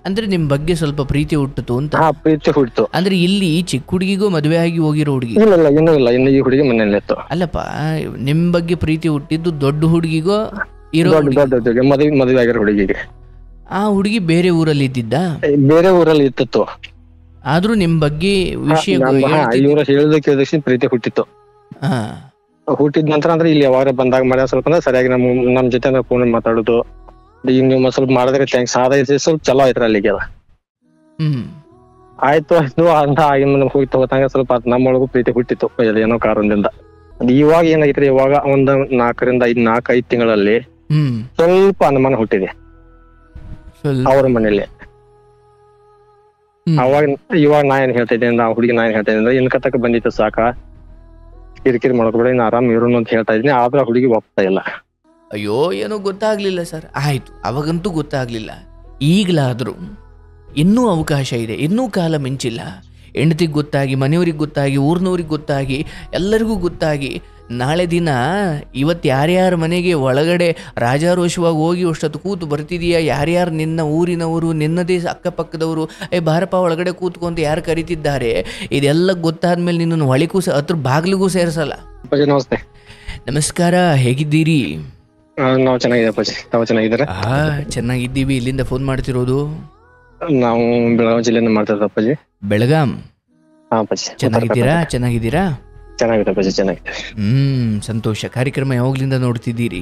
ಅಂದ್ರೆ ನಿಮ್ ಬಗ್ಗೆ ಸ್ವಲ್ಪ ಪ್ರೀತಿ ಹುಟ್ಟಿತು ಅಂತ. ಹಾ, ಪ್ರೀತಿ ಹುಟ್ಟಿತು. ಅಂದ್ರೆ ಇಲ್ಲಿ ಚಿಕ್ಕ ಹುಡುಗಿಗೂ ಮದುವೆ ಆಗಿ ಹೋಗಿರೋ ಹುಡುಗಿ? ಇಲ್ಲ, ಇನ್ನು ಈ ಹುಡುಗಿ ಮನೇಲಿ ಇತ್ತು. ಅಲ್ಲಪ್ಪ, ನಿಮ್ ಬಗ್ಗೆ ಪ್ರೀತಿ ಹುಟ್ಟಿದ್ದು ದೊಡ್ಡ ಹುಡುಗಿಗೋ ಇರೋ ದೊಡ್ಡ ಮದುವೆ ಆಗಿರೋ ಹುಡುಗಿಗೆ. ಆ ಹುಡುಗಿ ಬೇರೆ ಊರಲ್ಲಿ ಇದ್ದಿದ್ದ? ಬೇರೆ ಊರಲ್ಲಿ ಇತ್ತಿತ್ತು. ಆದ್ರೂ ನಿಮ್ ಬಗ್ಗೆ ವಿಷಯ ಇವ್ರ ಹೇಳಿದ ಪ್ರೀತಿ ಹುಟ್ಟಿತ್ತು. ಹುಟ್ಟಿದ ನಂತರ ಅಂದ್ರೆ ಇಲ್ಲಿ ಯಾವಾಗ ಬಂದಾಗ ಮಳೆ ಸ್ವಲ್ಪ ಅಂದ್ರೆ ಸರಿಯಾಗಿ ನಮ್ ಜೊತೆ ಫೋನ್ ಮಾತಾಡುದು, ಈಗ ನೀವು ಸ್ವಲ್ಪ ಮಾಡಿದ್ರೆ ಥ್ಯಾಂಕ್ಸ್ ಆದ ಸ್ವಲ್ಪ ಚಲೋ ಆಯ್ತು ಅಲ್ಲಿಗೆ. ಆಯ್ತು ಅಂತ ಆಗಿನ ಹೋಗ್ತಾ ಹೋದಂಗ ಸ್ವಲ್ಪ ನಮ್ಮೊಳಗೂ ಪ್ರೀತಿ ಹುಟ್ಟಿತ್ತು ಏನೋ ಕಾರಣದಿಂದ. ಇವಾಗ ಏನಾಗಿತ್ರಿ, ಇವಾಗ ಒಂದ್ 4-5 ತಿಂಗಳಲ್ಲಿ ಸ್ವಲ್ಪ ಅನುಮಾನ ಹುಟ್ಟಿದೆ ಅವ್ರ ಮನೇಲಿ. ಇವಾಗ ನಾ ಏನ್ ಹೇಳ್ತಾ ಇದ್ದೀನಿ, ನಾ ಹುಡುಗಿ ನಾ ಏನ್ ಹೇಳ್ತಾ ಇದ್ದೀನಿ, ಇನ್ಕ ತಕ್ಕ ಬಂದಿತ್ತು ಸಾಕ, ಕಿರಿಕಿರಿ ಮಾಡೋದ್ಬೇಡ, ಇನ್ನು ಆರಾಮ್ ಇರೋನು ಅಂತ ಹೇಳ್ತಾ ಇದ್ದೀನಿ. ಆದ್ರೆ ಹುಡುಗಿ ಒಪ್ತಾ ಇಲ್ಲ. ಅಯ್ಯೋ, ಏನೋ ಗೊತ್ತಾಗ್ಲಿಲ್ಲ ಸರ್. ಆಯ್ತು, ಅವಾಗಂತೂ ಗೊತ್ತಾಗ್ಲಿಲ್ಲ. ಈಗಲಾದ್ರೂ ಇನ್ನೂ ಅವಕಾಶ ಇದೆ, ಇನ್ನೂ ಕಾಲ ಮಿಂಚಿಲ್ಲ. ಹೆಂಡತಿಗೆ ಗೊತ್ತಾಗಿ, ಮನೆಯವ್ರಿಗೆ ಗೊತ್ತಾಗಿ, ಊರ್ನವ್ರಿಗೆ ಗೊತ್ತಾಗಿ, ಎಲ್ಲರಿಗೂ ಗೊತ್ತಾಗಿ, ನಾಳೆ ದಿನ ಇವತ್ತು ಯಾರ್ಯಾರ ಮನೆಗೆ ಒಳಗಡೆ ರಾಜಾರೋಷವಾಗಿ ಹೋಗಿ ಅಷ್ಟೊತ್ತು ಕೂತು ಬರ್ತಿದೀಯಾ, ಯಾರ್ಯಾರು ನಿನ್ನ ಊರಿನವರು, ನಿನ್ನದೇ ಅಕ್ಕಪಕ್ಕದವರು, ಬಾರಪ್ಪ ಒಳಗಡೆ ಕೂತ್ಕೊಂತ ಯಾರು ಕರಿತಿದ್ದಾರೆ, ಇದೆಲ್ಲ ಗೊತ್ತಾದ್ಮೇಲೆ ನಿನ್ನನ್ನು ಒಳಿಗೂ ಹತ್ರ ಬಾಗ್ಲಿಗೂ ಸೇರಿಸಲ್ಲ. ನಮಸ್ತೆ. ನಮಸ್ಕಾರ, ಹೇಗಿದ್ದೀರಿ? ನಾವು ಚೆನ್ನಾಗಿದ್ದೀವಿ. ತಾವು ಚೆನ್ನಾಗಿದ್ದೀರಾ? ಚೆನ್ನಾಗಿದ್ದೀವಿ. ಇಲ್ಲಿಂದ ಫೋನ್ ಮಾಡ್ತಿರೋದು? ನಾವು ಬೆಳಗಾವಿ ಜಿಲ್ಲೆಯಿಂದ ಮಾಡ್ತಿರೋದು ಅಪ್ಪಾಜಿ. ಬೆಳಗಾಂ? ಚೆನ್ನಾಗಿದ್ದೀರಾ? ಚೆನ್ನಾಗಿದೆ. ಚೆನ್ನಾಗಿದೆ. ಸಂತೋಷ. ಕಾರ್ಯಕ್ರಮ ಯಾವಾಗ್ಲಿಂದ ನೋಡ್ತಿದ್ದೀರಿ?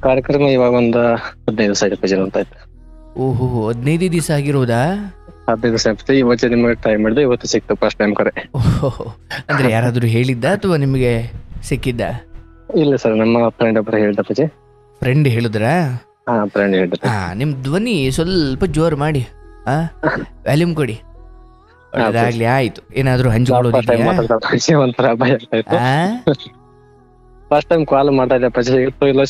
ಕಾರ್ಯಕ್ರಮ ಇವಾಗ ಒಂದು 15 ದಿವಸ ಆಯ್ತು. ಓಹೋ, 15 ದಿವಸ ಆಗಿರೋದಾ? 15 ದಿವಸ ಆಗ್ತದೆ. ಇವತ್ತು ನಿಮಗೆ ಟ್ರೈ ಮಾಡಿದೆ, ಇವತ್ತು ಸಿಕ್ತು ಫಸ್ಟ್ ಟೈಮ್ ಕರೆ. ಓಹೋ, ಅಂದ್ರೆ ಯಾರಾದ್ರೂ ಹೇಳಿದ್ದ ಅಥವಾ ನಿಮಗೆ ಸಿಕ್ಕಿದ್ದ? ಇಲ್ಲ ಸರ್, ನಮ್ಮ ಫ್ರೆಂಡ್ ಒಬ್ಬರು ಹೇಳಿದ ಅಪ್ಪಾಜಿ. ಫ್ರೆಂಡ್ ಹೇಳಿದ್ರಾ? ಫ್ರೆಂಡ್ ಹೇಳಿದ್ರು. ನಿಮ್ ಧ್ವನಿ ಸ್ವಲ್ಪ ಜೋರ್ ಮಾಡಿ, ವ್ಯಾಲ್ಯೂಮ್ ಕೊಡಿ. ಒಳ್ಳೆದಾಗ್ಲಿ. ಆಯ್ತು, ಏನಾದ್ರು ಹಂಚಿಕೊಳ್ಳೋದಿದೆಯಾ? ಒಂಥರ ಭಯ ಆಗ್ತಾಯಿತ್ತು. ಫಸ್ಟ್ ಟೈಮ್ ಕಾಲ್ ಮಾಡ್ತಾ ಇದ್ದೆ ಅಪ್ಪಾಜಿ,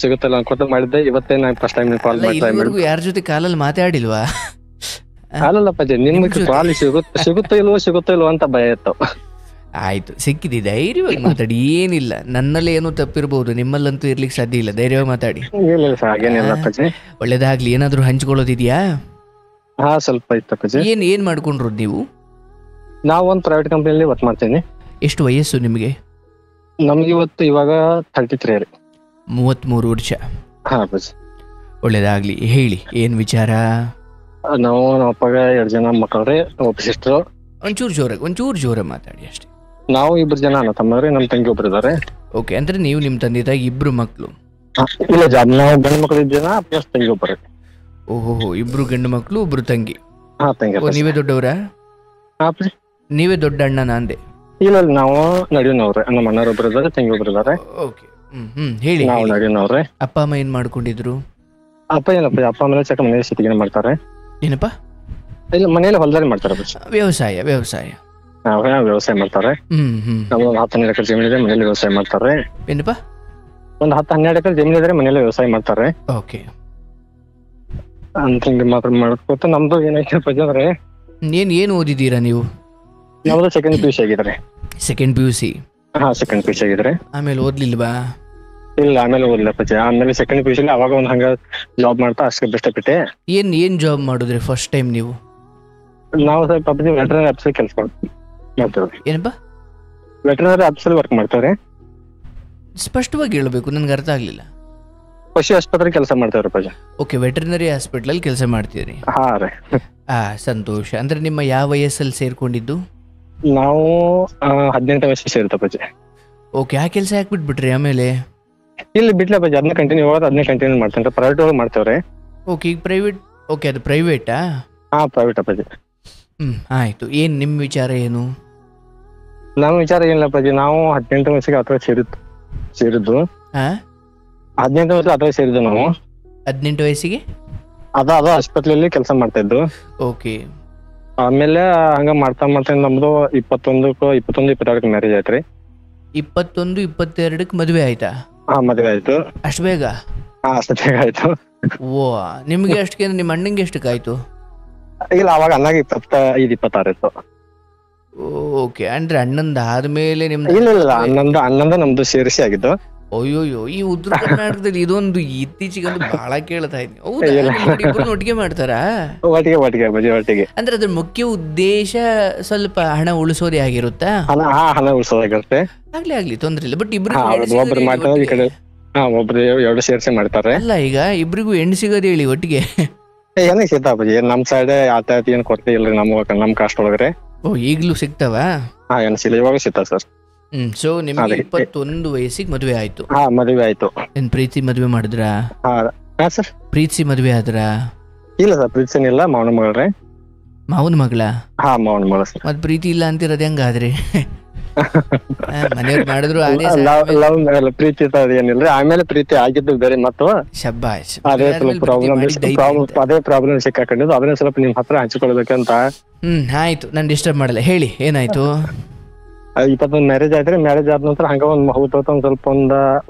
ಸಿಗುತ್ತಲ್ಲ ಅನ್ಕೊತ ಮಾಡಿದ್ದೆ. ಇವತ್ತೇ ನಾನು ಫಸ್ಟ್ ಟೈಮ್ ಕಾಲ್ ಮಾಡ್ತಾ ಇದ್ದೀನಿ. ಯಾರ ಜೊತೆ ಕಾಲಲ್ಲಿ ಮಾತಾಡಿಲ್ವಾ? ಅಲ್ಲಲ್ಲಪ್ಪಾಜಿ, ನಿಮ್ಗೆ ಕಾಲ್ ಸಿಗುತ್ತೋ ಇಲ್ವೋ ಅಂತ ಭಯ ಇತ್ತು. ಆಯ್ತು, ಸಿಕ್ಕಿದೆ. ಧೈರ್ಯವಾಗಿ ಮಾತಾಡಿ, ಏನಿಲ್ಲ. ನನ್ನಲ್ಲಿ ಏನೋ ತಪ್ಪಿರ್ಬಹುದು, ನಿಮ್ಮಲ್ಲಂತೂ ಇರ್ಲಿಕ್ಕೆ ಸಾಧ್ಯ ಇಲ್ಲ. ಧೈರ್ಯವಾಗಿ ಮಾತಾಡಿ. ಒಳ್ಳೇದಾಗ್ಲಿ. ಏನಾದ್ರು ಹಂಚ್ಕೊಳ್ಳೋದಿದ್ಯಾ? ಸ್ವಲ್ಪ ಇತ್ತು. ಏನ್ ಮಾಡ್ಕೊಂಡ್ರು ನೀವು? ನಾವು ಒಂದು ಪ್ರೈವೇಟ್ ಕಂಪನಿಯಲ್ಲಿ ವರ್ಕ್ ಮಾಡ್ತೀನಿ. ಎಷ್ಟು ವಯಸ್ಸು ನಿಮಗೆ? ನಮ್ಗೆ ಇವಾಗ 33. 33 ವರ್ಷ. ಒಳ್ಳೇದಾಗ್ಲಿ. ಹೇಳಿ, ಏನ್ ವಿಚಾರ? ನಾವು ನಮ್ಮ ಅಪ್ಪಗ 2 ಜನ ಮಕ್ಕಳ್ರಿ, ಒಬ್ಬ ಸಿಸ್ಟರ್. ಒಂಚೂರು ಜೋರ ಮಾತಾಡಿ ಅಷ್ಟೇ. ನಾವು 2 ಜನ ಅಣ್ಣ ತಮ್ಮವ್ರಿ, ನಮ್ ತಂಗಿ ಒಬ್ರು ಇದಾರೆ. ಓಕೆ, ಅಂದ್ರೆ ನೀವು ನಿಮ್ ತಂದೆ ತಾಯಿ 2 ಮಕ್ಳು? ಇಲ್ಲ, ನಾವು ಗಂಡು ಮಕ್ಳು 2 ಜನ ಪ್ಲಸ್ ತಂಗಿ ಒಬ್ಬರು. ಓಹೋ, 2 ಗಂಡು ಮಕ್ಳು, 1 ತಂಗಿ. ತಂಗಿ. ನೀವೇ ದೊಡ್ಡವರಾ? ನೀವೇ ದೊಡ್ಡ ಅಣ್ಣನ ಅಂದೆ? ಇಲ್ಲ, ನಾವು ನಡುವಿನವ್ರೆ. ನಮ್ಮ ಅಣ್ಣವ್ರು ಒಬ್ರು ಇದಾರೆ, ತಂಗಿ ಒಬ್ರು ಇದಾರೆ. ಓಕೆ, ಹೇಳಿ. ನಾವು ನಡುವಿನವ್ರೆ. ಅಪ್ಪ ಅಮ್ಮ ಏನ್ ಮಾಡ್ಕೊಂಡಿದ್ರು? ಅಪ್ಪ ಮನೇಲಿ ಚಕ್ಕ ಮನೇಲಿ ಸಿಟಿಗೆ ಮಾಡ್ತಾರೆ. ಏನಪ್ಪ? ಇಲ್ಲ, ಮನೇಲಿ ಹೊಲದಲ್ಲಿ ಮಾಡ್ತಾರೆ. ವ್ಯವಸಾಯ ವ್ಯವಸಾಯ ಮಾಡ್ತಾರೆ. ನಮ್ದು 10-12 ಎಕರೆ ಜಮೀನಿದೆ, ಮನೇಲಿ ವ್ಯವಸಾಯ ಮಾಡ್ತಾರೆ. ಏನಪ್ಪ? ಒಂದು 10-12 ಎಕರೆ ಜಮೀನ್ ಇದ್ರೆ ಮನೇಲಿ ವ್ಯವಸಾಯ ಮಾಡ್ತಾರೆ. ಓಕೆ, ಅಂತ ಮಾತ್ರ ಮಾಡ್ಕೊತ ನಮ್ದು ಏನಾಯ್ತಪ್ಪ ಅಂದ್ರೆ, ಏನ್ ಓದಿದ್ದೀರಾ ನೀವು? ನಮ್ದು ಸೆಕೆಂಡ್ PUC ಆಗಿದ್ರೆ. Second PUC? ಸೆಕೆಂಡ್ PUC ಆಗಿದ್ರೆ. ಆಮೇಲೆ ಓದ್ಲಿಲ್ವಾ? ಇಲ್ಲ, ಆಮೇಲೆ ಓದ್ಲಪ್ಪ. ಆಮೇಲೆ ಸೆಕೆಂಡ್ PUC ಅವಾಗ ಒಂದ್ ಹಂಗ ಜಾಬ್ ಮಾಡ್ತಾ ಅಷ್ಟೇ ಬೆಷ್ಟಪಟ್ಟೆ. ಏನ್ ಜಾಬ್ ಮಾಡಿದ್ರಿ ಫಸ್ಟ್ ಟೈಮ್ ನೀವು? ನಾವು ವೆಟರ್ನರಿ ಆಫೀಸಲ್ಲಿ ಕೆಲಸ ಮಾಡ್ತೇವೆ. ಏನಪ್ಪ? ವೆಟರ್ನರಿ ಆಫೀಸಲ್ಲಿ ವರ್ಕ್ ಮಾಡ್ತಾರೆ. ಸ್ಪಷ್ಟವಾಗಿ ಹೇಳ್ಬೇಕು, ನನ್ಗೆ ಅರ್ಥ ಆಗ್ಲಿಲ್ಲ. ಪಶು ಆಸ್ಪತ್ರೆ ಕೆಲಸ ಮಾಡ್ತೇವ್ರಿ. ಓಕೆ, ವೆಟರ್ನರಿ ಹಾಸ್ಪಿಟಲ್ ಕೆಲಸ ಮಾಡ್ತೀರಿ? ಸಂತೋಷ. ಅಂದ್ರೆ ನಿಮ್ಮ ಯಾವ ವಯಸ್ಸಲ್ಲಿ ಸೇರ್ಕೊಂಡಿದ್ದು? ನಾವು 18 ವಯಸ್ಸಿಗೆ ಸೇರ್ತಪ್ಪ. ಓಕೆ, ಆ ಕೆಲಸ ಯಾಕೆ ಬಿಟ್ಬಿಟ್ರಿ ಆಮೇಲೆ? ಇಲ್ಲಿ ಬಿಡ್ಲಪ್ಪ, ಅದನ್ನ ಕಂಟಿನ್ಯೂ ಮಾಡ್ತೇನೆ. ಪ್ರೈವೇಟ್ ಒಳಗೆ ಮಾಡ್ತೇವ್ರಿ. ಓಕೆ, ಈಗ ಪ್ರೈವೇಟ್. ಓಕೆ, ಅದು ಪ್ರೈವೇಟಾ? ಪ್ರೈವೇಟ್ ಅಪ್ಪಾಜಿ. ಆಯ್ತು. ಏನ್ ನಿಮ್ ವಿಚಾರ ಏನು? ನಮ್ಮ ವಿಚಾರ ಏನಿಲ್ಲಪ್ಪಾಜಿ, ನಾವು 18 ವಯಸ್ಸಿಗೆ ಅಥವಾ ಸೇರಿದ್ದು. 18 ವಯಸ್ಸಿಗೆ ಅಥವಾ ಸೇರಿದ್ದು ನಾವು. 18 ವಯಸ್ಸಿಗೆ ಅದ ಆಸ್ಪತ್ರೆಯಲ್ಲಿ ಕೆಲಸ ಮಾಡ್ತಾ ಇದ್ದು. ಓಕೆ. ಆಮೇಲೆ ಹಂಗ ಮಾಡ್ತಾ ನಮ್ದು 21-22 ಮ್ಯಾರೇಜ್ ಆಯ್ತ್ರಿ. 21-22 ಮದುವೆ ಆಯ್ತಾ? ಮದುವೆ ಆಯ್ತು. ಅಷ್ಟು ಬೇಗ? ಅಷ್ಟು ಬೇಗ ಆಯ್ತು. ಓ, ನಿಮ್ಗೆ ಅಷ್ಟಕ್ಕೆ? ನಿಮ್ಮ ಅಣ್ಣಂಗೆ ಎಷ್ಟಕ್ಕಾಯ್ತು? ಇಲ್ಲ, ಅವಾಗ ಅಣ್ಣಾಗ 25-26 ಇತ್ತು. ಓಕೆ, ಅಂದ್ರೆ ಅಣ್ಣಂದ ಆದ್ಮೇಲೆ ನಿಮ್ದು? ಇಲ್ಲ, ಅಣ್ಣಂದ ನಮ್ದು ಸೇರಿಸಿ ಆಗಿದ್ದು. ಅಯ್ಯೋಯ್ಯೋ, ಈ ಉತ್ತರ ಕರ್ನಾಟಕದಲ್ಲಿ ಇದೊಂದು ಇತ್ತೀಚೆಗಂದು ಬಹಳ ಕೇಳ್ತಾ ಇದ್ದೀನಿ. ಹೌದಾ, ಇಬ್ಬರು ಒಟ್ಟಿಗೆ ಮಾಡ್ತಾರಾ? ಒಟ್ಟಿಗೆ ಬಜಿ ಒಟ್ಟಿಗೆ. ಅಂದ್ರೆ ಅದ್ರ ಮುಖ್ಯ ಉದ್ದೇಶ ಸ್ವಲ್ಪ ಹಣ ಉಳಿಸೋದೇ ಆಗಿರುತ್ತಾ? ಹಣ ಉಳಿಸೋದಾಗಿರುತ್ತೆ. ಆಗ್ಲಿ ತೊಂದ್ರೆ ಇಲ್ಲ. ಬಟ್ ಒಬ್ರು ಮಾಡ್ತಾರೆ, ಈ ಕಡೆ ಒಬ್ರು ಎರಡು ಸೇರ್ಸಿ ಮಾಡ್ತಾರೆ. ಅಲ್ಲ, ಈಗ ಇಬ್ರಿಗೂ ಹೆಣ್ಣು ಸಿಗೋದೇ ಹೇಳಿ ಒಟ್ಟಿಗೆ ಏನ ಸಿಗ್ತಾವ ಬಜಿ. ನಮ್ ಸೈಡ್ ಆತ ಏನ್ ಕೊರತೆ ಇಲ್ರಿ ನಮ್ ಕಾಸ್ಟ್ ಒಳಗ್ರೆ. ಓ, ಈಗ್ಲೂ ಸಿಗ್ತಾವ? ಏನ್ ಸಿಲ್ಲ, ಇವಾಗ ಸಿಗ್ತಾವ ಸರ್. ಸೊ ನಿಮ್ಗೆ 21 ವಯಸ್ಸಿಗೆ ಮದುವೆ ಆಯ್ತು? ಮದುವೆ ಆಯ್ತು. ಏನ್ ಪ್ರೀತಿ ಮದುವೆ ಮಾಡಿದ್ರ? ಸರ್ ಪ್ರೀತಿ ಮದುವೆ ಆದ್ರ? ಇಲ್ಲ ಸರ್, ಪ್ರೀತಿ ಏನಿಲ್ಲ, ಮಾವನ ಮಗಳ್ರಿ. ಮಾವನ ಮಗಳ? ಮಾವನ ಮಗಳ ಸರ್. ಮತ್ ಪ್ರೀತಿ ಇಲ್ಲ ಅಂತಿರೋದ್ ಹೆಂಗಾದ್ರಿ? ಮನೆಯವ್ರು ಮಾಡಿದ್ರು ಲವ್ ಪ್ರೀತಿ ಏನಿಲ್ರಿ. ಆಮೇಲೆ ಪ್ರೀತಿ ಆಗಿದ್ದು ಬೇರೆ ಮತ್ತು ಶಬ್ಬಾಷ್. ಅದೇ ಪ್ರಾಬ್ಲಮ್ ಸಿಕ್ಕಾಕೊಂಡಿದ್ದು. ಅದನ್ನ ಸ್ವಲ್ಪ ನಿಮ್ ಹತ್ರ ಹಂಚಿಕೊಳ್ಬೇಕಂತ. ಆಯ್ತು, ನಾನು ಡಿಸ್ಟರ್ಬ್ ಮಾಡಲ್ಲ, ಹೇಳಿ ಏನಾಯ್ತು? 21 ಮ್ಯಾರೇಜ್ ಆಯ್ತ್ರಿ. ಮ್ಯಾರೇಜ್ ಆದ ನಂತರ ಹಂಗ ಒಂದ್ ಸ್ವಲ್ಪ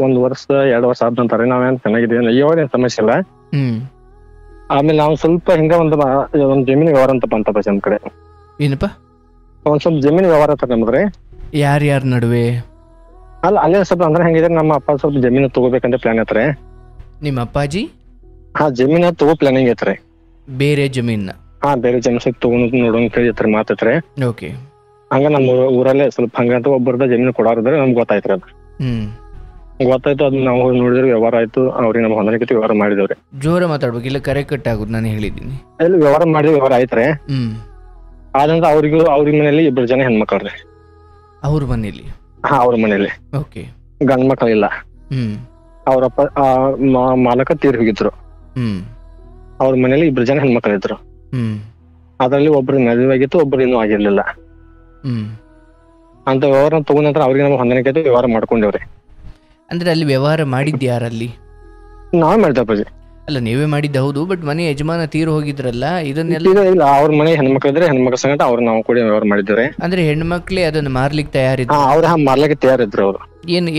ಒಂದ್ ವರ್ಷ 2 ವರ್ಷ ಆದ ನಂತರ ನಾವೇನ್ ಚೆನ್ನಾಗಿದ್ದೀವಿ, ಇವಾಗೇನ್ ಸಮಸ್ಯೆ ಇಲ್ಲ. ಆಮೇಲೆ ನಾವು ಸ್ವಲ್ಪ ಹಿಂಗ ಒಂದ್ ಜಮೀನ್ ವ್ಯವಹಾರ ಅಂತ ಬಂತಪ್ಪ ನಮ್ ಕಡೆ. ಏನಪ್ಪ? ಒಂದ್ ಸ್ವಲ್ಪ ಜಮೀನ್ ವ್ಯವಹಾರ ಅಂತ ನಮ್ದ್ರಿ. ಯಾರ್ಯಾರ ನಡುವೆ? ಅಲ್ಲ, ಅಲ್ಲೇ ಸ್ವಲ್ಪ ಅಂದ್ರೆ ಹೆಂಗಿದ್ರೆ ನಮ್ಮ ಅಪ್ಪ ಸ್ವಲ್ಪ ಜಮೀನು ತಗೋಬೇಕಂತ ಪ್ಲಾನ್ ಐತ್ರಿ. ನಿಮ್ಮ ಅಪ್ಪಾಜಿ ಜಮೀನ ತಗೋ ಪ್ಲಾನಿಂಗ್ ಐತ್ರಿ. ಬೇರೆ ಜಮೀನ್? ಬೇರೆ ಜಮೀನ್ ಸ್ವಲ್ಪ ತಗೊಂಡ್ ನೋಡೋಂಗ್ ಕೇಳಿತ್ರಿ, ಮಾತೈತ್ರಿ. ಓಕೆ. ಹಂಗ ನಮ್ಮ ಊರಲ್ಲೇ ಸ್ವಲ್ಪ ಹಂಗಂತ ಒಬ್ಬರದ ಜಮೀನು ಕೊಡಾರಿದ್ರೆ ನಮ್ಗೆ ಗೊತ್ತಾಯ್ತ್ರಿ. ಅದು ಗೊತ್ತಾಯ್ತು. ಅದ್ ನಾವು ನೋಡಿದ್ರೆ ವ್ಯವಹಾರ ಆಯ್ತು. ಅವ್ರಿಗೆ ನಮ್ಮ ಹೊಂದಾಣಿಕೆ ವ್ಯವಹಾರ ಮಾಡಿದವ್ರಿ. ಜೋರ ಮಾತಾಡ್ಬೇಕು, ಇಲ್ಲ ಕರೆ ಕಟ್ ಆಗುದು. ನಾನು ಹೇಳಿದ್ದೀನಿ ಅಲ್ಲಿ ವ್ಯವಹಾರ ಮಾಡಿದ ವ್ಯವಹಾರ ಆಯ್ತ್ರಿ. ಆದಂತ ಅವ್ರಿಗೆ ಮನೇಲಿ 2 ಜನ ಹೆಣ್ಮಕ್ಳ್ರಿ. ಅವ್ರ ಮನೇಲಿ? ಅವ್ರ ಮನೇಲಿ. ಓಕೆ. ಗಂಡ್ ಮಕ್ಳಿಲ್ಲ. ಅವ್ರಪ್ಪ ಮಾಲಕ ತೀರ್ ಹೋಗಿದ್ರು. ಅವ್ರ ಮನೇಲಿ 2 ಜನ ಹೆಣ್ಮಕ್ಳು ಇದ್ರು. ಅದ್ರಲ್ಲಿ ಒಬ್ರು ಮದುವೆ ಆಗಿತ್ತು, ಒಬ್ರು ಇನ್ನೂ ಆಗಿರ್ಲಿಲ್ಲ. ಅಂತ ವ್ಯವಹಾರ ತಗೊಂಡ ನಂತರ ಅವ್ರಿಗೆ ನಮ್ಮ ಹೊಂದಾಣಿಕೆ ವ್ಯವಹಾರ ಮಾಡ್ಕೊಂಡೇವ್ರಿ. ಅಂದ್ರೆ ಅಲ್ಲಿ ವ್ಯವಹಾರ ಮಾಡಿದ್ದ ಯಾರಲ್ಲಿ? ನಾವೇ ಮಾಡ್ತೇವೆ. ಅಲ್ಲ, ನೀವೇ ಮಾಡಿದ್ದ ಹೌದು, ಬಟ್ ಮನೆ ಯಜಮಾನ ತೀರು ಹೋಗಿದ್ರಲ್ಲ, ಇದನ್ನೆಲ್ಲ ಇಲ್ಲ. ಅವ್ರ ಮನೆ ಹೆಣ್ಮಕ್ಳು ಇದ್ರೆ ಹೆಣ್ಮಕ್ಳ ಸಂಗಟ ಅವ್ರು ನಾವು ಕೂಡ ವ್ಯವಹಾರ ಮಾಡಿದ್ದೇವೆ. ಅಂದ್ರೆ ಹೆಣ್ಮಕ್ಳೇ ಅದನ್ನ ಮಾರ್ಲಿಕ್ಕೆ ತಯಾರಿದ್ರು? ಅವ್ರ ಮಾರ್ಲಿಕ್ಕೆ ತಯಾರಿದ್ರು. ಅವ್ರು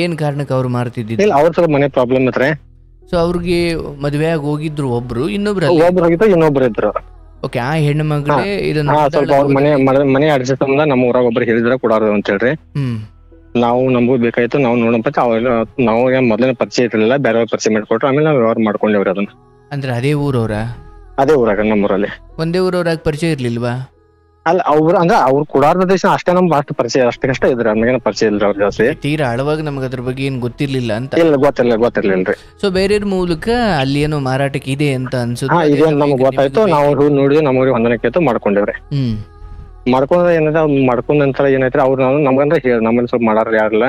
ಏನ್ ಕಾರಣಕ್ಕೆ ಅವ್ರು ಮಾರ್ತಿದ್ರು? ಇಲ್ಲ, ಅವ್ರ ಸ್ವಲ್ಪ ಮನೆ ಪ್ರಾಬ್ಲಮ್ ಇದ್ರೆ. ಸೊ ಅವ್ರಿಗೆ ಮದುವೆ ಆಗಿ ಹೋಗಿದ್ರು ಒಬ್ರು, ಒಬ್ರು ಹೋಗಿದ್ರು, ಇನ್ನೊಬ್ರು ಇದ್ರು. ಓಕೆ. ಆ ಹೆಣ್ಣು ಮಗಳೇ ಇದನ್ನ ಸ್ವಲ್ಪ ಅವ್ರ ಮನೆ ಅಡ್ಜಸ್ಟ್ ಬಂದ ನಮ್ಮ ಊರಾಗ ಒಬ್ರು ಹೇಳಿದ್ರೆ ಕೊಡಾರು ಅಂತ ಹೇಳ್ರಿ. ನಾವು ನಮಗೂ ಬೇಕಾಯ್ತು, ನಾವು ನೋಡಪ್ಪ. ನಾವು ಮೊದಲನೇ ಪರಿಚಯ ಇರಲಿಲ್ಲ, ಬೇರೆ ಪರಿಚಯ ಮಾಡಿಕೊಟ್ರು. ಆಮೇಲೆ ನಾವು ವ್ಯವಹಾರ ಮಾಡ್ಕೊಂಡೇವ್ರಿ ಅದನ್ನ. ಅಂದ್ರೆ ಅದೇ ಊರವ್ರ? ಅದೇ ಊರಾಗ, ನಮ್ಮೂರಲ್ಲಿ. ಒಂದೇ ಊರವ್ರಾಗ ಪರಿಚಯ ಇರ್ಲಿಲ್ವಾ? ಅಲ್ಲ, ಅವ್ರು ಕೊಡಾರ ದೇಶ ಅಷ್ಟೇ ನಮ್ಗೆ ಅಷ್ಟು ಪರಿಚಯ, ಅಷ್ಟೇ ಇದ್ರ. ನಮಗೇನ ಪರಿಚಯ ಇಲ್ರಿ ಅವ್ರ ಜಾಸ್ತಿ. ತೀರಾ ಆಳವಾಗ ನಮ್ಗೆ ಅದ್ರ ಬಗ್ಗೆ ಏನ್ ಗೊತ್ತಿರ್ಲಿಲ್ಲ ಅಂತ? ಇಲ್ಲ, ಗೊತ್ತಿರ್ಲಿಲ್ರಿ. ಸೊ ಬೇರೆಯವ್ರ ಮೂಲಕ ಅಲ್ಲಿ ಏನೋ ಮಾರಾಟಕ್ಕೆ ಇದೆ ಅಂತ ಅನ್ಸುತ್ತೆ. ಇದೆ ಅಂತ ನಮ್ಗೆ ಗೊತ್ತಾಯ್ತು. ನಾವು ನೋಡಿದ್ವಿ, ನಮ್ಮೂರಿಗೆ ಹೊಂದಾಣಿಕೆ ಆಯ್ತು, ಮಾಡ್ಕೊಂಡೇವ್ರಿ. ಮಾಡ್ಕೊಂಡ್ರೆ ಏನಂದ್ರೆ ಮಾಡ್ಕೊಂಡ ನಂತರ ಏನಾಯ್ತ್ರಿ, ಅವ್ರು ನಮ್ಗಂದ್ರೆ ನಮ್ಮಲ್ಲಿ ಸ್ವಲ್ಪ ಮಾಡಾರ ಯಾರಿಲ್ಲ.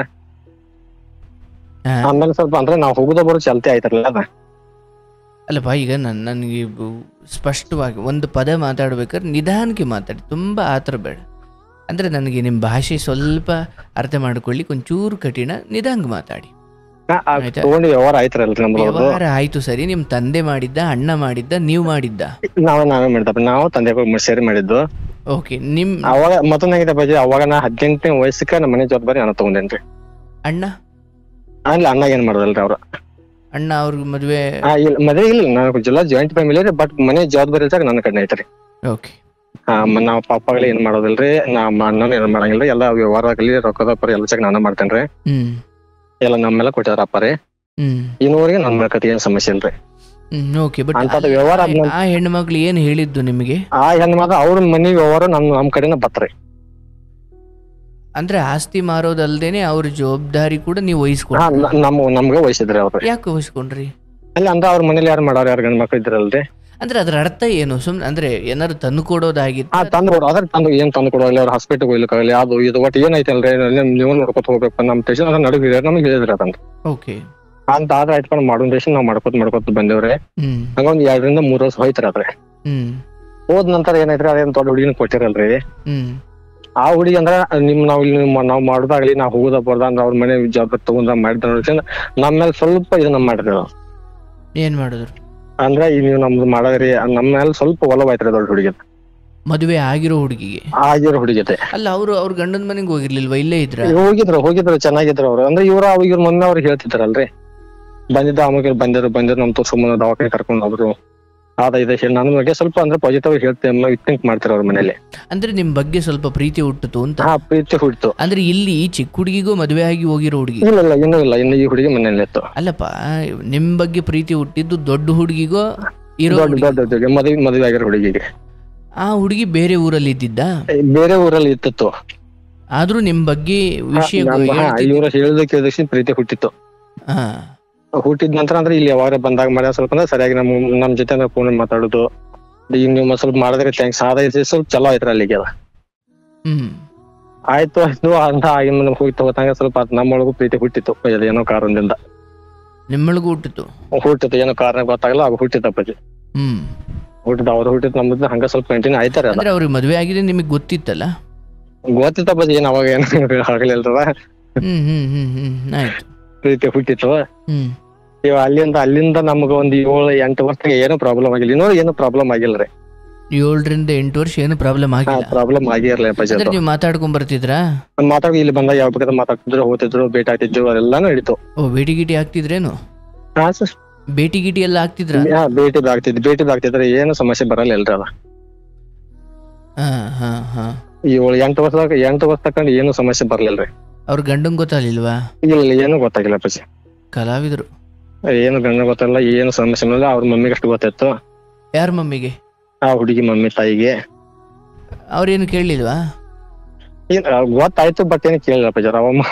ಆಮೇಲೆ ಸ್ವಲ್ಪ ಅಂದ್ರೆ ನಾವು ಹೋಗುದ ಬರೋ ಚಾಲ್ತಿ ಆಯ್ತಾರಲ್ಲ ಅದ. ಅಲ್ಲಪ್ಪ, ಈಗ ನನಗೆ ಸ್ಪಷ್ಟವಾಗಿ ಒಂದು ಪದ ಮಾತಾಡ್ಬೇಕಾದ್ರೆ ನಿಧಾನಕ್ಕೆ ಮಾತಾಡಿ, ತುಂಬಾ ಆತರ ಬೇಡ. ಅಂದ್ರೆ ನನಗೆ ನಿಮ್ಮ ಭಾಷೆ ಸ್ವಲ್ಪ ಅರ್ಥ ಮಾಡ್ಕೊಳ್ಳಿ ಒಂಚೂರು ಕಠಿಣ, ನಿಧಾಂಗ ಮಾತಾಡಿ. ವ್ಯವಹಾರ ಆಯ್ತಾರಲ್ರಿ ನಮ್ದು? ವ್ಯವಹಾರ ಆಯ್ತು, ಸರಿ. ನಿಮ್ ತಂದೆ ಮಾಡಿದ್ದ, ಅಣ್ಣ ಮಾಡಿದ್ದ, ನೀವು ಮಾಡಿದ್ದ? ನಾವೇ ಮಾಡಿದಪ್ಪ. ನಾವು ತಂದೆ ಸೇರಿ ಮಾಡಿದ್ದು. ಓಕೆ. ಅವಾಗ ಮತ್ತೊಂದಾಗಿದೆ ಬಜಿ, ಅವಾಗ ನಾ 18ನೇ ವಯಸ್ಸಕ್ಕೆ ನಮ್ಮ ಮನೆ ಜವಾಬ್ದಾರಿ ನಾನು ತಗೊಂಡೇನ್ರಿ. ಅಣ್ಣ? ಅಲ್ಲ, ಅಣ್ಣ ಏನ್ ಮಾಡೋದಲ್ರಿ. ಅವ್ರ ಅಣ್ಣ ಅವ್ರಿಗೆ ಮದ್ವೆ ಮದ್ವೆ ಇಲ್ಲ. ನಾನು ಜಾಯಿಂಟ್ ಫ್ಯಾಮಿಲಿ ರೀ, ಬಟ್ ಮನೆ ಜವಾಬ್ದಾರಿ ಇದ್ದಾಗ ನನ್ನ ಕಡೆ ಐತ್ರಿ. ಓಕೆ. ನಾವ್ ಪಾಪಗಳು ಏನ್ ಮಾಡೋದಿಲ್ರಿ, ನಮ್ಮ ಅಣ್ಣನ ಏನ್ ಮಾಡಂಗಿಲ್ರಿ. ಎಲ್ಲ ವ್ಯವಹಾರದಲ್ಲಿ ರೊಕ್ಕದ ಪರ ಎಲ್ಲ ನಾನ ಮಾಡ್ತೇನ್ರಿ. ಎಲ್ಲ ನಮ್ಮೆಲ್ಲ ಕೊಟ್ಟಾರ ಅಪ್ಪ ರೀ. ಇನ್ನೂವರೆಗೆ ನನ್ನ ಮೇಲ್ಕತಿ ಏನ್ ಸಮಸ್ಯೆ ಇಲ್ರಿ. ವ್ಯವಹಾರ. ಆ ಹೆಣ್ಮಕ್ಳು ಏನ್ ಹೇಳಿದ್ದು ನಿಮಗೆ? ಆ ಹೆಣ್ಮಕ್ಳು ಅವ್ರ ಮನಿ ವ್ಯವಹಾರ ನಮ್ ಕಡೆನ ಬತ್ರಿ. ಅಂದ್ರೆ ಆಸ್ತಿ ಮಾರೋದಲ್ದೇನೆ ಅವ್ರ ಜವಾಬ್ದಾರಿ ಕೂಡ ನೀವು ವಹಿಸ್ಕೊಂಡ್ರಿ? ನಮ್ಗೆ ವಹಿಸಿದ್ರಿ ಅವ್ರು. ಯಾಕೆ ವಹಿಸ್ಕೊಂಡ್ರಿ? ಅಲ್ಲ, ಅಂದ್ರೆ ಅವ್ರ ಮನೇಲಿ ಯಾರು ಮಾಡೋರು, 2 ಗಂಡ್ ಮಕ್ಳು ಇದ್ರಲ್ರಿ. ಅಂದ್ರೆ ಅದ್ರ ಅರ್ಥ ಏನು? ಸುಮ್ನೆ ಅಂದ್ರೆ ಏನಾದ್ರು ತಂದು ಕೊಡೋದಾಗಿತ್ತು? ಏನ್ ತಂದು ಕೊಡೋಲ್ಲ, ಅವ್ರ ಹಾಸ್ಪಿಟಲ್ ಹೋಗ್ಲಿಕ್ಕಾಗಲಿ, ಅದು ಇದು ಒಟ್ಟು ಏನೈತಲ್ರಿ, ನೀವು ನೋಡ್ಕೊತ ಹೋಗ್ಬೇಕು. ನಮ್ ಟೇಷನ್ ಅದ್ರ ನಡುವೆ ನಮ್ಗೆ ಹೇಳಿದ್ರಿ ಅದನ್ನ. ಓಕೆ. ಅಂತ ಆದ್ರೆ ಆಯ್ತು ಮಾಡೋ ಟೇಷನ್ ನಾವ್ ಮಾಡ್ಕೊತ ಬಂದೇವ್ರಿ. ಹಂಗ ಒಂದ್ 2 ರಿಂದ 3 ವರ್ಷ ಹೋಯ್ತ್ರಿ ಅದ್ರಿ. ಹೋದ್ ನಂತರ ಏನಾಯ್ತ್ರಿ, ಅದೇನ್ ದೊಡ್ಡ ಹುಡುಗಿನ ಕೊಟ್ಟಿರಲ್ರಿ. ಆ ಹುಡುಗಿ ಅಂದ್ರ ನಾವ್ ಮಾಡೋದಾಗ್ಲಿ, ನಾವ್ ಹೋಗುದ ಬರ್ದ ಅಂದ್ರೆ ಅವ್ರ ಮನೆ ಜವಾಬ್ದಾರಿ ತಗೊಂಡ ಮಾಡಿದ್ರ ನಮ್ಮ ಮೇಲೆ ಸ್ವಲ್ಪ ಇದನ್ನ ಮಾಡಿದ್ರು. ಏನ್ ಮಾಡಿದ್ರು? ಅಂದ್ರೆ ಈಗ ನೀವು ನಮ್ದು ಮಾಡದ್ರಿ, ನಮ್ಮ ಮೇಲೆ ಸ್ವಲ್ಪ ಒಲವಾಯ್ತ್ರಿ ದೊಡ್ಡ ಹುಡುಗಿ. ಮದುವೆ ಆಗಿರೋ ಹುಡುಗಿಗೆ? ಆಗಿರೋ ಹುಡುಗಿತೆ. ಅಲ್ಲ, ಅವ್ರ ಗಂಡನ ಮನೆಗೆ ಹೋಗಿರ್ಲಿಲ್ವಾ? ಇಲ್ಲೇ ಇದ್ರ? ಹೋಗಿದ್ರು ಚೆನ್ನಾಗಿದ್ರು ಅವ್ರು. ಅಂದ್ರೆ ಇವ್ರ ಮಮ್ಮಿ ಅವ್ರಿಗೆ ಹೇಳ್ತಿದ್ರಲ್ರಿ, ಬಂದಿದ್ದ ಅವಾಗ ಬಂದಿರು ನಮ್ ತೋರ್ಸ್ಕೊಂಡ್ ದವಾಖಾನೆ ಕರ್ಕೊಂಡ್ ಹೋದ್ರು. ಇದೆ ನನ್ನ ಬಗ್ಗೆ ಸ್ವಲ್ಪ ಅಂದ್ರೆ ಪಾಸಿಟಿವ್ ಹೇಳ್ತೇವೆ ಥಿಂಕ್ ಮಾಡ್ತಾರೆ ಅವ್ರ ಮನೇಲಿ. ಅಂದ್ರೆ ನಿಮ್ ಬಗ್ಗೆ ಸ್ವಲ್ಪ ಪ್ರೀತಿ ಹುಟ್ಟಿತು ಅಂತ. ಪ್ರೀತಿ ಹುಟ್ಟಿತು. ಅಂದ್ರೆ ಇಲ್ಲಿ ಚಿಕ್ಕ ಹುಡುಗಿಗೂ ಮದುವೆ ಆಗಿ ಹೋಗಿರೋ ಹುಡುಗಿ? ಇಲ್ಲ ಇನ್ನು ಈ ಹುಡುಗಿ ಮನೇಲಿ ಇತ್ತು. ಅಲ್ಲಪ್ಪ, ನಿಮ್ ಬಗ್ಗೆ ಪ್ರೀತಿ ಹುಟ್ಟಿದ್ದು ದೊಡ್ಡ ಹುಡುಗಿಗೋ ಇರೋ ದೊಡ್ಡ ಮದುವೆ ಆಗಿರೋ ಹುಡುಗಿಗೆ. ಆ ಹುಡುಗಿ ಬೇರೆ ಊರಲ್ಲಿ ಇದ್ದಿದ್ದ? ಬೇರೆ ಊರಲ್ಲಿ ಇತ್ತು. ಆದ್ರೂ ನಿಮ್ ಬಗ್ಗೆ ವಿಷಯ ಇವ್ರ ಹೇಳಿದ ಕೇಳಿದ ಪ್ರೀತಿ ಹುಟ್ಟಿತ್ತು. ಹುಟ್ಟಿದ ನಂತರ ಅಂದ್ರೆ ಇಲ್ಲಿ ಯಾವಾಗ ಬಂದಾಗ ಮಾಡಿ ಸ್ವಲ್ಪ ಅಂದ್ರೆ ಸರಿಯಾಗಿ ನಮ್ ಜೊತೆ ಫೋನ್ ಮಾತಾಡುದು, ಈಗ ನೀವು ಸ್ವಲ್ಪ ಮಾಡಿದ್ರೆ ಥ್ಯಾಂಕ್ಸ್ ಸ್ವಲ್ಪ ಚಲೋ ಆಯ್ತು ಅಲ್ಲಿಗೆ. ಅದ ಆಯ್ತು ಅಂತ ಆಗಿನ ಹೋಗಿ ತಗೋತಂಗ ಸ್ವಲ್ಪ ನಮ್ಮೊಳಗೂ ಪ್ರೀತಿ ಹುಟ್ಟಿತ್ತು ಏನೋ ಕಾರಣದಿಂದ. ನಿಮ್ಮೊಳಗೂ ಹುಟ್ಟಿತ್ತು ಏನೋ ಕಾರಣ ಗೊತ್ತಾಗಲ್ಲ, ಅವಾಗ ಹುಟ್ಟಿತ್ತಪ್ಪಾಜಿ. ಹುಟ್ಟಿದ ಅವ್ರು ಹುಟ್ಟಿದ್ ನಮ್ದು ಹಂಗ ಸ್ವಲ್ಪ ಕಂಟಿನ್ಯೂ ಆಯ್ತಾರೆ. ಅವ್ರಿಗೆ ಮದ್ವೆ ಆಗಿದೆ ನಿಮಗ್ ಗೊತ್ತಿತ್ತಲ್ಲ? ಗೊತ್ತಿತ್ತಪ್ಪಾಜಿ, ಏನ್ ಅವಾಗ ಏನು ಆಗಲಿಲ್ರ. ಪ್ರೀತಿ ಹುಟ್ಟಿತ್ತು. ಅಲ್ಲಿಂದ ನಮ್ಗ ಒಂದ್ 7-8 ವರ್ಷ ಏನು ಪ್ರಾಬ್ಲಮ್ ಆಗಿಲ್ಲ. ಇನ್ನೂ ಏನು ಪ್ರಾಬ್ಲಮ್ ಆಗಿಲ್ರಿ. 7-8 ವರ್ಷ ಏನು ಪ್ರಾಬ್ಲಮ್ ಆಗಿರ್ಲಿಲ್ಲ. ನೀವು ಮಾತಾಡ್ಕೊಂಡ್ ಬರ್ತಿದ್ರಾ? ಇಲ್ಲಿ ಬಂದಾಗ ಯಾವ ಬೇಕಾದ್ರೆ ಮಾತಾಡ್ತಿದ್ರು, ಹೋಗ್ತಿದ್ರು, ಭೇಟಿ ಆಗ್ತಿದ್ರು, ಅದೆಲ್ಲಾನು ನಡೀತು. ಭೇಟಿ ಗಿಟಿ ಆಗ್ತಿದ್ರೇನು? ಭೇಟಿ ಗಿಟಿ ಎಲ್ಲ ಆಗ್ತಿದ್ರ? ಭೇಟಿ ಆಗ್ತಿದ್ರೆ ಏನು ಸಮಸ್ಯೆ ಬರಲ್ಲ ಎಲ್ರ. ಅದ 8 ವರ್ಷ ತಕೊಂಡ್ ಏನು ಸಮಸ್ಯೆ ಬರ್ಲಿಲ್ರಿ. ಅವ್ರ ಗಂಡಂಗ್ ಗೊತ್ತಾಗ್ಲಿಲ್ವಾ? ಇಲ್ಲ ಏನು ಗೊತ್ತಾಗಿಲ್ಲ ಪಚ್ಚಿ. ಕಲಾವಿದ್ರು ಏನು ಗಂಡ ಗೊತ್ತಲ್ಲ, ಏನು ಸಮಸ್ಯೆ ಇಲ್ಲ. ಅವ್ರ ಮಮ್ಮಿಗೆ ಅಷ್ಟು ಗೊತ್ತಾಯ್ತು. ಯಾರ ಮಮ್ಮಿಗೆ? ಆ ಹುಡುಗಿ ಮಮ್ಮಿ ತಾಯಿಗೆ. ಅವ್ರೇನು ಕೇಳಲಿಲ್ವಾ? ಗೊತ್ತಾಯ್ತು, ಬಟ್ ಏನು ಕೇಳಿಲ್ಲ ಪಜ.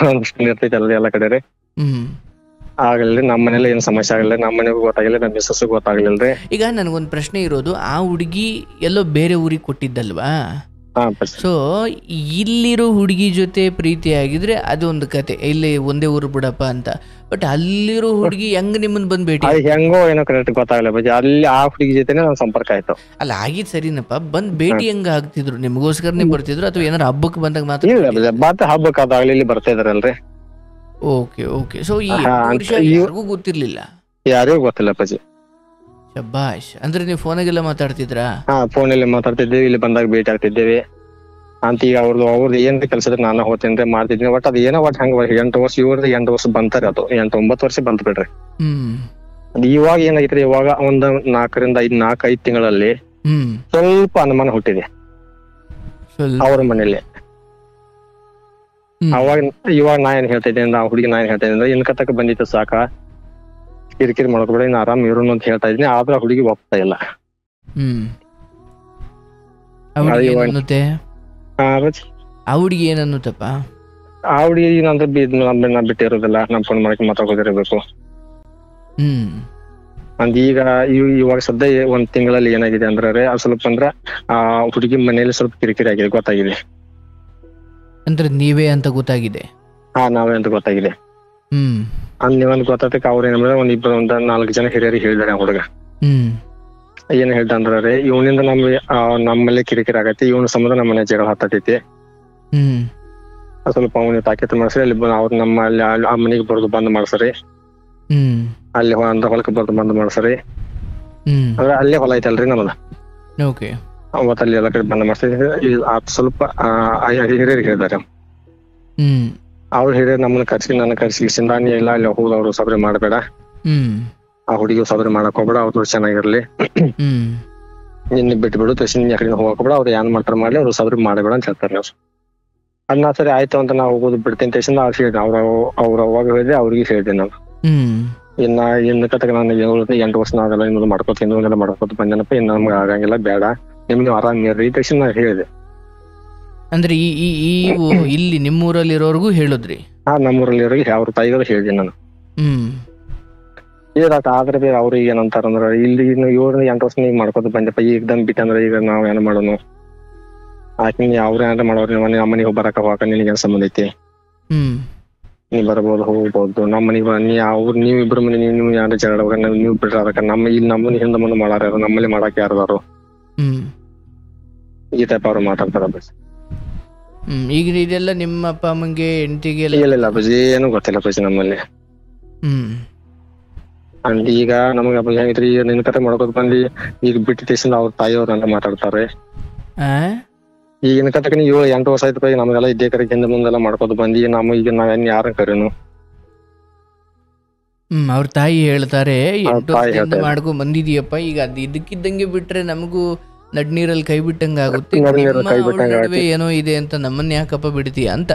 ಇರ್ತೈತಲ್ಲ ಎಲ್ಲ ಕಡೆ ರೀ. ಆಗಲಿ ನಮ್ಮ ಮನೇಲಿ ಏನ್ ಸಮಸ್ಯೆ ಆಗಲ್ಲ, ನಮ್ಮ ಮನೆಗೂ ಗೊತ್ತಾಗಿಲ್ಲ, ನಮ್ಮ ಮಿಸ್ಸಸ್ ಗೊತ್ತಾಗ್ಲಿಲ್ರಿ. ಈಗ ನನ್ಗೊಂದ್ ಪ್ರಶ್ನೆ ಇರೋದು, ಆ ಹುಡುಗಿ ಎಲ್ಲೋ ಬೇರೆ ಊರಿಗೆ ಕೊಟ್ಟಿದ್ದಲ್ವಾ? ಸೊ ಇಲ್ಲಿರೋ ಹುಡುಗಿ ಜೊತೆ ಪ್ರೀತಿ ಆಗಿದ್ರೆ ಅದು ಒಂದು ಕತೆ, ಇಲ್ಲಿ ಒಂದೇ ಊರು ಬಿಡಪ್ಪ ಅಂತ. ಬಟ್ ಅಲ್ಲಿರೋ ಹುಡುಗಿ ಹೆಂಗ್ ನಿಮ್ಮನ್ ಬಂದ್ ಭೇಟಿ? ಹೆಂಗೋ ಏನೋ ಕರೆಕ್ಟ್ ಗೊತ್ತಾಗಲ್ಲ ಬಜಿ. ಅಲ್ಲಿ ಆ ಹುಡುಗಿ ಜೊತೆನೆ ನನ್ ಸಂಪರ್ಕ ಆಯ್ತು. ಅಲ್ಲ ಆಗಿದ್ ಸರಿನಪ್ಪ, ಬಂದ್ ಭೇಟಿ ಹೆಂಗ ಆಗ್ತಿದ್ರು? ನಿಮ್ಗೋಸ್ಕರನೇ ಬರ್ತಿದ್ರು ಅಥವಾ ಏನಾರ ಹಬ್ಬಕ್ಕೆ ಬಂದಾಗ ಮಾತ್ರ? ಮತ್ತೆ ಹಬ್ಬಕ್ಕೆ ಅದಾಗ್ಲಿ ಇಲ್ಲಿ ಬರ್ತಾ ಇದಾರಲ್ರಿ. ಓಕೆ. ಸೊ ಈ ಯಾರಿಗೂ ಗೊತ್ತಿರ್ಲಿಲ್ಲ? ಯಾರಿಗೂ ಗೊತ್ತಿಲ್ಲ ಪಜಿ. ಶಬ್ಬಾಷ್. ಅಂದ್ರೆ ನೀವು ಫೋನಾಗೆಲ್ಲ ಮಾತಾಡ್ತಿದ್ರಾ? ಫೋನಲ್ಲಿ ಮಾತಾಡ್ತಿದ್ದೇವೆ, ಇಲ್ಲಿ ಬಂದಾಗ ಭೇಟಿ ಆಗ್ತಿದ್ದೇವೆ ಅಂತ. ಈಗ ಅವ್ರದ್ದು ಏನ್ ಕೆಲಸ ಇದ್ರೆ ನಾನು ಹೋಗ್ತೇನೆ ಮಾಡ್ತಿದ್ದೀನಿ. ಒಟ್ ಅದ್ ಏನೋ ಹಂಗ 8 ವರ್ಷ, ಇವ್ರದ್ದು 8 ವರ್ಷ ಬಂತಾರೆ. ಅದು 8-9 ವರ್ಷ ಬಂತ ಬಿಡ್ರಿ. ಅದ್ ಇವಾಗ ಏನಾಗಿತ್ರಿ, ಇವಾಗ ಒಂದ್ 4-5 ತಿಂಗಳಲ್ಲಿ ಸ್ವಲ್ಪ ಅನುಮಾನ ಹುಟ್ಟಿದೆ ಅವ್ರ ಮನೇಲಿ. ಇವಾಗ ನಾ ಏನ್ ಹೇಳ್ತಾ ಇದ್ದೆ ಅಂದ್ರೆ, ಆ ಹುಡುಗಿ ನಾ ಏನ್ ಹೇಳ್ತಾ ಇದ್ದೆ, ಇನ್ಕ ತಕ್ಕ ಬಂದಿತ್ತು ಸಾಕ, ಕಿರಿಕಿರಿ ಮಾಡ್ಕೊಬೇಡ, ಇನ್ನು ಆರಾಮ್ ಇರೋನು ಅಂತ ಹೇಳ್ತಾ ಇದ್ದೀನಿ. ಆದ್ರೆ ಆ ಹುಡುಗಿ ಒಪ್ತಾ ಇಲ್ಲ. ಆ ಹುಡುಗಿ ಏನನ್ನುತ್ತಪ್ಪ? ಆ ಹುಡುಗಿ ನಾ ಬಿಟ್ಟಿರೋದಿಲ್ಲ, ನಮ್ ಫೋನ್ ಮಾಡಕ್ಕೆ ಮಾತಾಡ್ಕೋದಿರಬೇಕು ಅಂದ್. ಈಗ ಇವಾಗ ಸದ್ಯ 1 ತಿಂಗಳಲ್ಲಿ ಏನಾಗಿದೆ ಅಂದ್ರೆ, ಸ್ವಲ್ಪ ಅಂದ್ರೆ ಆ ಹುಡುಗಿ ಮನೇಲಿ ಸ್ವಲ್ಪ ಕಿರಿಕಿರಿ ಆಗಿದೆ, ಗೊತ್ತಾಗಿದೆ. ಅಂದ್ರೆ ನೀವೇ ಅಂತ ಗೊತ್ತಾಗಿದೆ? ನಾವೇ ಅಂತ ಗೊತ್ತಾಗಿದೆ. ನೀವಂತ ಗೊತ್ತಾಗಕ್ಕೆ ಅವ್ರ ಏನಂದ್ರೆ ಒಂದ್ 4 ಜನ ಹಿರಿಯರಿಗೆ ಹೇಳಿದಾರೆ. ಆ ಹುಡುಗ ಏನ್ ಹೇಳ್ದ ಅಂದ್ರೆ, ಇವನಿಂದ ನಮ್ಮಲ್ಲಿ ಕಿರಿಕಿರಿ ಆಗತ್ತೆ, ಇವನ ಸಂಬಂಧ ನಮ್ಮ ಮನೆ ಜಗಳ ಹತ್ತೈತಿ. ಸ್ವಲ್ಪ ಅವನಿಗೆ ತಾಕೀತು ಮಾಡ್ಸ್ರಿ, ಅಲ್ಲಿ ಅವ್ರು ನಮ್ಮ ಅಲ್ಲಿ ಆ ಮನೆಗೆ ಬರೋದು ಬಂದ್ ಮಾಡ್ಸರಿ, ಅಲ್ಲಿ ಹೊಲಕ್ಕೆ ಬರೋದು ಬಂದ್ ಮಾಡ್ಸರಿ. ಅಂದ್ರೆ ಅಲ್ಲೇ ಹೊಲ ಐತಲ್ರಿ ನಮ್ಮದ, ಅವತ್ತಲ್ಲಿ ಎಲ್ಲ ಕಡೆ ಬಂದ್ ಮಾಡ್ಸರಿ. ಸ್ವಲ್ಪ ಹಿರಿಯರಿಗೆ ಹೇಳಿದಾರೆ. ಅವ್ರು ಹಿರಿಯರು ನಮ್ಮನ್ನ ಕರ್ಸಿ, ನನ್ನ ಕರ್ಸಿಂದ ನೀ ಎಲ್ಲ ಅಲ್ಲಿ ಹೋದ್ ಅವ್ರು ಸಬ್ರಿ ಮಾಡ್ಬೇಡ, ಆ ಹುಡುಗಿ ಸಬ್ರಿ ಮಾಡಕ್ ಹೋಗ್ಬೇಡ, ಅವ್ರು ಚೆನ್ನಾಗಿರ್ಲಿ, ನಿನ್ನ ಬಿಟ್ಬಿಡು, ತಕ್ಷಣ ಯಾಕಡೆ ಹೋಗಬೇಡ, ಅವ್ರು ಏನ್ ಮಾಡ್ತಾರ ಮಾಡ್ಲಿ, ಅವ್ರು ಸಬ್ರಿ ಮಾಡಬೇಡ ಅಂತ ಹೇಳ್ತಾರೆ. ಅವ್ರು ಅನ್ನ ಸರಿ ಆಯ್ತು ಅಂತ ನಾವು ಹೋಗೋದು ಬಿಡ್ತೀನಿ ತಕ್ಷಣ ಅವ್ರು ಹೇಳಿದೆ. ಅವ್ರ ಅವಾಗ ಹೇಳಿದೆ, ಅವ್ರಿಗೆ ಹೇಳಿದೆ ನಾನು. ಇನ್ನ ಕತ್ತಕ ನಾನು 8 ವರ್ಷ ಆಗಲ್ಲ, ಇನ್ನೊಂದು ಮಾಡ್ಕೋತ ಬಂದೇನಪ್ಪ, ಇನ್ನು ನಮ್ಗೆ ಆಗಂಗಿಲ್ಲ, ಬೇಡ, ನಿಮ್ಗೆ ಆರಾಮ್ ಇರ್ರಿ ತಕ್ಷಣ ನಾನು ಹೇಳಿದೆ. ಅಂದ್ರೆ ಇಲ್ಲಿ ನಿಮ್ಮೂರಲ್ಲಿ ಇರೋರ್ಗು ಹೇಳಿದ್ರಿ? ನಮ್ಮೂರಲ್ಲಿ ಇರೋರಿಗೆ ಅವ್ರ ತಾಯಿಗಳು ಹೇಳಿದೆ ನಾನು. ಆದ್ರೆ ಬೇರೆ ಅವ್ರಿಗೆ ಏನಂತಾರಂದ್ರ, ಇಲ್ಲಿ 7-8 ವರ್ಷ ನೀವ್ ಮಾಡ್ಕೋತ ಬಂದಪ್ಪ, ಈಗ ದಮ್ ಬಿಟ್ಟಂದ್ರೆ ಈಗ ನಾವ್ ಏನ್ ಮಾಡೋನು, ಆಕೆ ಅವ್ರ ಏನಾರ ಮಾಡೋರು, ನಮ್ಮನಿಗೆ ಬರಕ ಹೋಗಕ ನಿನಗೇನ್ ಸಂಬಂಧ ಐತಿ, ನೀ ಬರ್ಬೋದು ಹೋಗ್ಬೋದು, ನಮ್ಮ ಮನೆಗೆ ನೀವಿಬ್ರು ಮನೆ ನೀವು ಯಾರು ಜಗಳ ನೀವು ಬಿಡ್ರ, ಅದಕ್ಕ ನಮ್ಮನಿ ಹಿಂದ ಮುಂದೆ ಮಾಡಾರ, ನಮ್ಮಲ್ಲಿ ಮಾಡಾಕ ಯಾರದಾರು, ಈ ಟೈಪ್ ಅವ್ರು ಮಾತಾಡ್ತಾರ. ಈಗ ಇದೆಲ್ಲ ನಿಮ್ಮ ಅಪ್ಪ ಅಮ್ಮಂಗೆ ಹೆಂಡತಿಗೆ ಇಲ್ಲ ಬಜಿ ಏನು ಗೊತ್ತಿಲ್ಲ ಬಜಿ ನಮ್ಮಲ್ಲಿ. ಅಂಡ್ ಈಗ ನಮಗ ಹೆಂಗೈತ್ರಿ, ನಿನ್ ಕತೆ ಮಾಡ್ಕೋತ ಬಂದಿ, ಈಗ ಬಿಟ್ಟ ತಕ್ಷಣ ಅವ್ರ ತಾಯಿಯವ್ರನ್ನ ಮಾತಾಡ್ತಾರೆ. ಈಗಿನ ಕತೆಗೆ 7-8 ವರ್ಷ ಆಯ್ತು, ನಮಗೆಲ್ಲ ಇದ್ದೇ ಕರೆ ಹಿಂದೆ ಮುಂದೆಲ್ಲ ಮಾಡ್ಕೋತ ಬಂದಿ, ಈಗ ನಾವೇನ್ ಯಾರ ಕರೇನು ಅವ್ರ ತಾಯಿ ಹೇಳ್ತಾರೆ, ಅವ್ರ 8 ತಾಯಿ ವರ್ಷದಿಂದ ಹೇಳ್ತಾರೆ. ಮಾಡ್ಕೊಂಡ್ ಬಂದಿದೀಯಪ್ಪ, ಈಗ ಅದು ಇದಕ್ಕಿದ್ದಂಗೆ ಬಿಟ್ರೆ ನಮಗೂ ನಡ್ನೀರಲ್ಲಿ ಕೈ ಬಿಟ್ಟಂಗ ಆಗುತ್ತೆ, ನಡ್ನೀರಲ್ಲಿ ನಿಮ್ಮ ಕೈ ಅವಳ ಬಿಟ್ಟಂಗೆ ನಡುವೆ ಏನೋ ಇದೆ ಅಂತ ನಮ್ಮನ್ನ ಯಾಕಪ್ಪ ಬಿಡ್ತೀಯ ಅಂತ.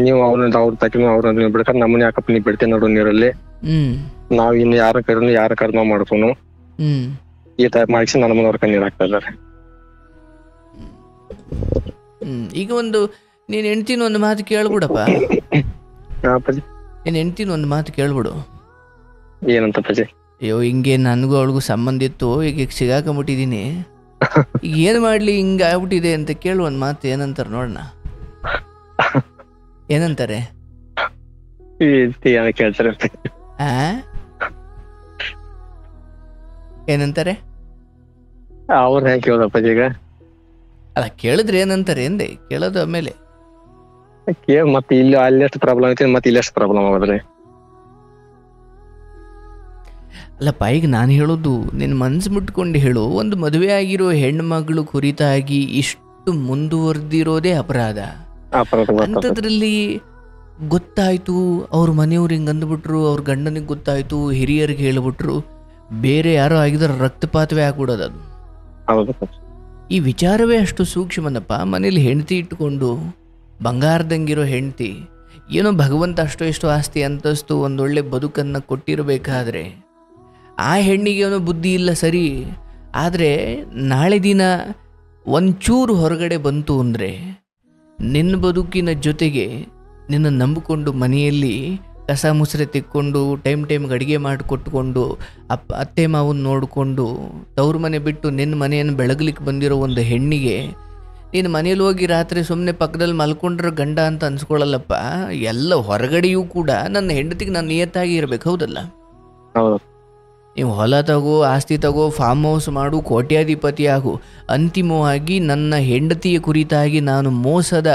ನೀವು ಅವ್ರ ತಕ್ಕ ಅವ್ರನ್ನ ಬಿಡ್ತಾರೆ, ನಮ್ಮನ್ನ ಯಾಕಪ್ಪ ನೀ ಬಿಡ್ತೇನೆ ನಡು ನೀರಲ್ಲಿ, ಹ್ಮ್ ನಾವ್ ಇನ್ನು ಯಾರ ಕರ್ಮ ಮಾಡ್ಕೊನು ಹ್ಮ್ ಈ ತರ ಮಾಡಿಸಿ ನನ್ನ ಮನವ್ರ ಕಣ್ಣೀರ್ ಹಾಕ್ತಾ ಇದಾರೆ. ಈಗ ನೀನ್ ಹೆಂಡ್ತಿನ ಒಂದು ಮಾತು ಕೇಳ್ಬಿಡಪ್ಪ, ಅಪ್ಪಾಜಿ ನೀನ್ ಹೆಂಡ್ತಿನ ಒಂದು ಮಾತು ಕೇಳ್ಬಿಡು. ಏನಂತ ಅಪ್ಪಾಜಿ? ಅಯ್ಯೋ ಹಿಂಗೆ ನನಗೂ ಅವಳಿಗೂ ಸಂಬಂಧ ಇತ್ತು, ಈಗ ಸಿಗಾಕೊಂಬಿಟ್ಟಿದೀನಿ, ಈಗ ಏನ್ ಮಾಡ್ಲಿ ಹಿಂಗ ಆಗ್ಬಿಟ್ಟಿದೆ ಅಂತ ಕೇಳು ಒಂದ್ ಮಾತು. ಏನಂತಾರ ನೋಡೋಣ, ಏನಂತಾರೆ? ಕೇಳ್ತಾರೆ ಆ ಏನಂತಾರೆ? ಅವ್ರ ಹೆಂಗ್ ಕೇಳೋದಪ್ಪಾಜಿ? ಈಗ ಅಲ್ಲ, ಕೇಳಿದ್ರೆ ಏನಂತಾರೆ ಎಂದೆ, ಕೇಳೋದು ಆಮೇಲೆ. ಮತ್ತೆ ಇಲ್ಲಿ ಅಲ್ಲೆಷ್ಟು ಪ್ರಾಬ್ಲಮ್ ಐತಿ, ಮತ್ತೆ ಇಲ್ಲೆಷ್ಟು ಪ್ರಾಬ್ಲಮ್ ಆಗೋದ್ರಿ. ಅಲ್ಲಪ್ಪ, ಈಗ ನಾನು ಹೇಳೋದು ನಿನ್ನ ಮನ್ಸು ಮುಟ್ಕೊಂಡು ಹೇಳು. ಒಂದು ಮದುವೆ ಆಗಿರೋ ಹೆಣ್ಮಗಳು ಕುರಿತಾಗಿ ಇಷ್ಟು ಮುಂದುವರೆದಿರೋದೇ ಅಪರಾಧ. ಅಂಥದ್ರಲ್ಲಿ ಗೊತ್ತಾಯ್ತು, ಅವ್ರ ಮನೆಯವ್ರು ಹಿಂಗೆ ಅಂದ್ಬಿಟ್ರು, ಅವ್ರ ಗಂಡನಿಗೆ ಗೊತ್ತಾಯ್ತು, ಹಿರಿಯರಿಗೆ ಹೇಳ್ಬಿಟ್ರು, ಬೇರೆ ಯಾರೋ ಆಗಿದ್ರೆ ರಕ್ತಪಾತವೇ ಆಗ್ಬಿಡೋದು ಅದು. ಈ ವಿಚಾರವೇ ಅಷ್ಟು ಸೂಕ್ಷ್ಮನಪ್ಪ. ಮನೇಲಿ ಹೆಂಡತಿ ಇಟ್ಕೊಂಡು ಬಂಗಾರದಂಗಿರೋ ಹೆಂಡತಿ, ಏನೋ ಭಗವಂತ ಅಷ್ಟೋ ಎಷ್ಟೋ ಆಸ್ತಿ ಅಂತಸ್ತು ಒಂದೊಳ್ಳೆ ಬದುಕನ್ನು ಕೊಟ್ಟಿರಬೇಕಾದ್ರೆ ಆ ಹೆಣ್ಣಿಗೆ ಏನೋ ಬುದ್ಧಿ ಇಲ್ಲ ಸರಿ, ಆದರೆ ನಾಳೆ ದಿನ ಒಂಚೂರು ಹೊರಗಡೆ ಬಂತು ಅಂದರೆ ನಿನ್ನ ಬದುಕಿನ ಜೊತೆಗೆ ನಿನ್ನ ನಂಬಿಕೊಂಡು ಮನೆಯಲ್ಲಿ ಕಸ ಮುಸ್ರೆ ತಿಕ್ಕೊಂಡು ಟೈಮ್ಗೆ ಅಡುಗೆ ಮಾಡಿಕೊಟ್ಕೊಂಡು ಅತ್ತೆ ಮಾವನ್ನ ನೋಡಿಕೊಂಡು ತವ್ರ ಮನೆ ಬಿಟ್ಟು ನಿನ್ನ ಮನೆಯನ್ನು ಬೆಳಗ್ಲಿಕ್ಕೆ ಬಂದಿರೋ ಒಂದು ಹೆಣ್ಣಿಗೆ ನೀನು ಮನೇಲಿ ಹೋಗಿ ರಾತ್ರಿ ಸುಮ್ಮನೆ ಪಕ್ಕದಲ್ಲಿ ಮಲ್ಕೊಂಡ್ರೆ ಗಂಡ ಅಂತ ಅನ್ಸ್ಕೊಳ್ಳಲ್ಲಪ್ಪ. ಎಲ್ಲ ಹೊರಗಡೆಯೂ ಕೂಡ ನನ್ನ ಹೆಂಡತಿಗೆ ನಾನು ನಿಯತ್ತಾಗಿ ಇರಬೇಕು, ಹೌದಲ್ಲ? ನೀವು ಹೊಲ ತಗೋ, ಆಸ್ತಿ ತಗೋ, ಫಾರ್ಮ್ ಹೌಸ್ ಮಾಡು, ಕೋಟ್ಯಾಧಿಪತಿ ಆಗು, ಅಂತಿಮವಾಗಿ ನನ್ನ ಹೆಂಡತಿಯ ಕುರಿತಾಗಿ ನಾನು ಮೋಸದ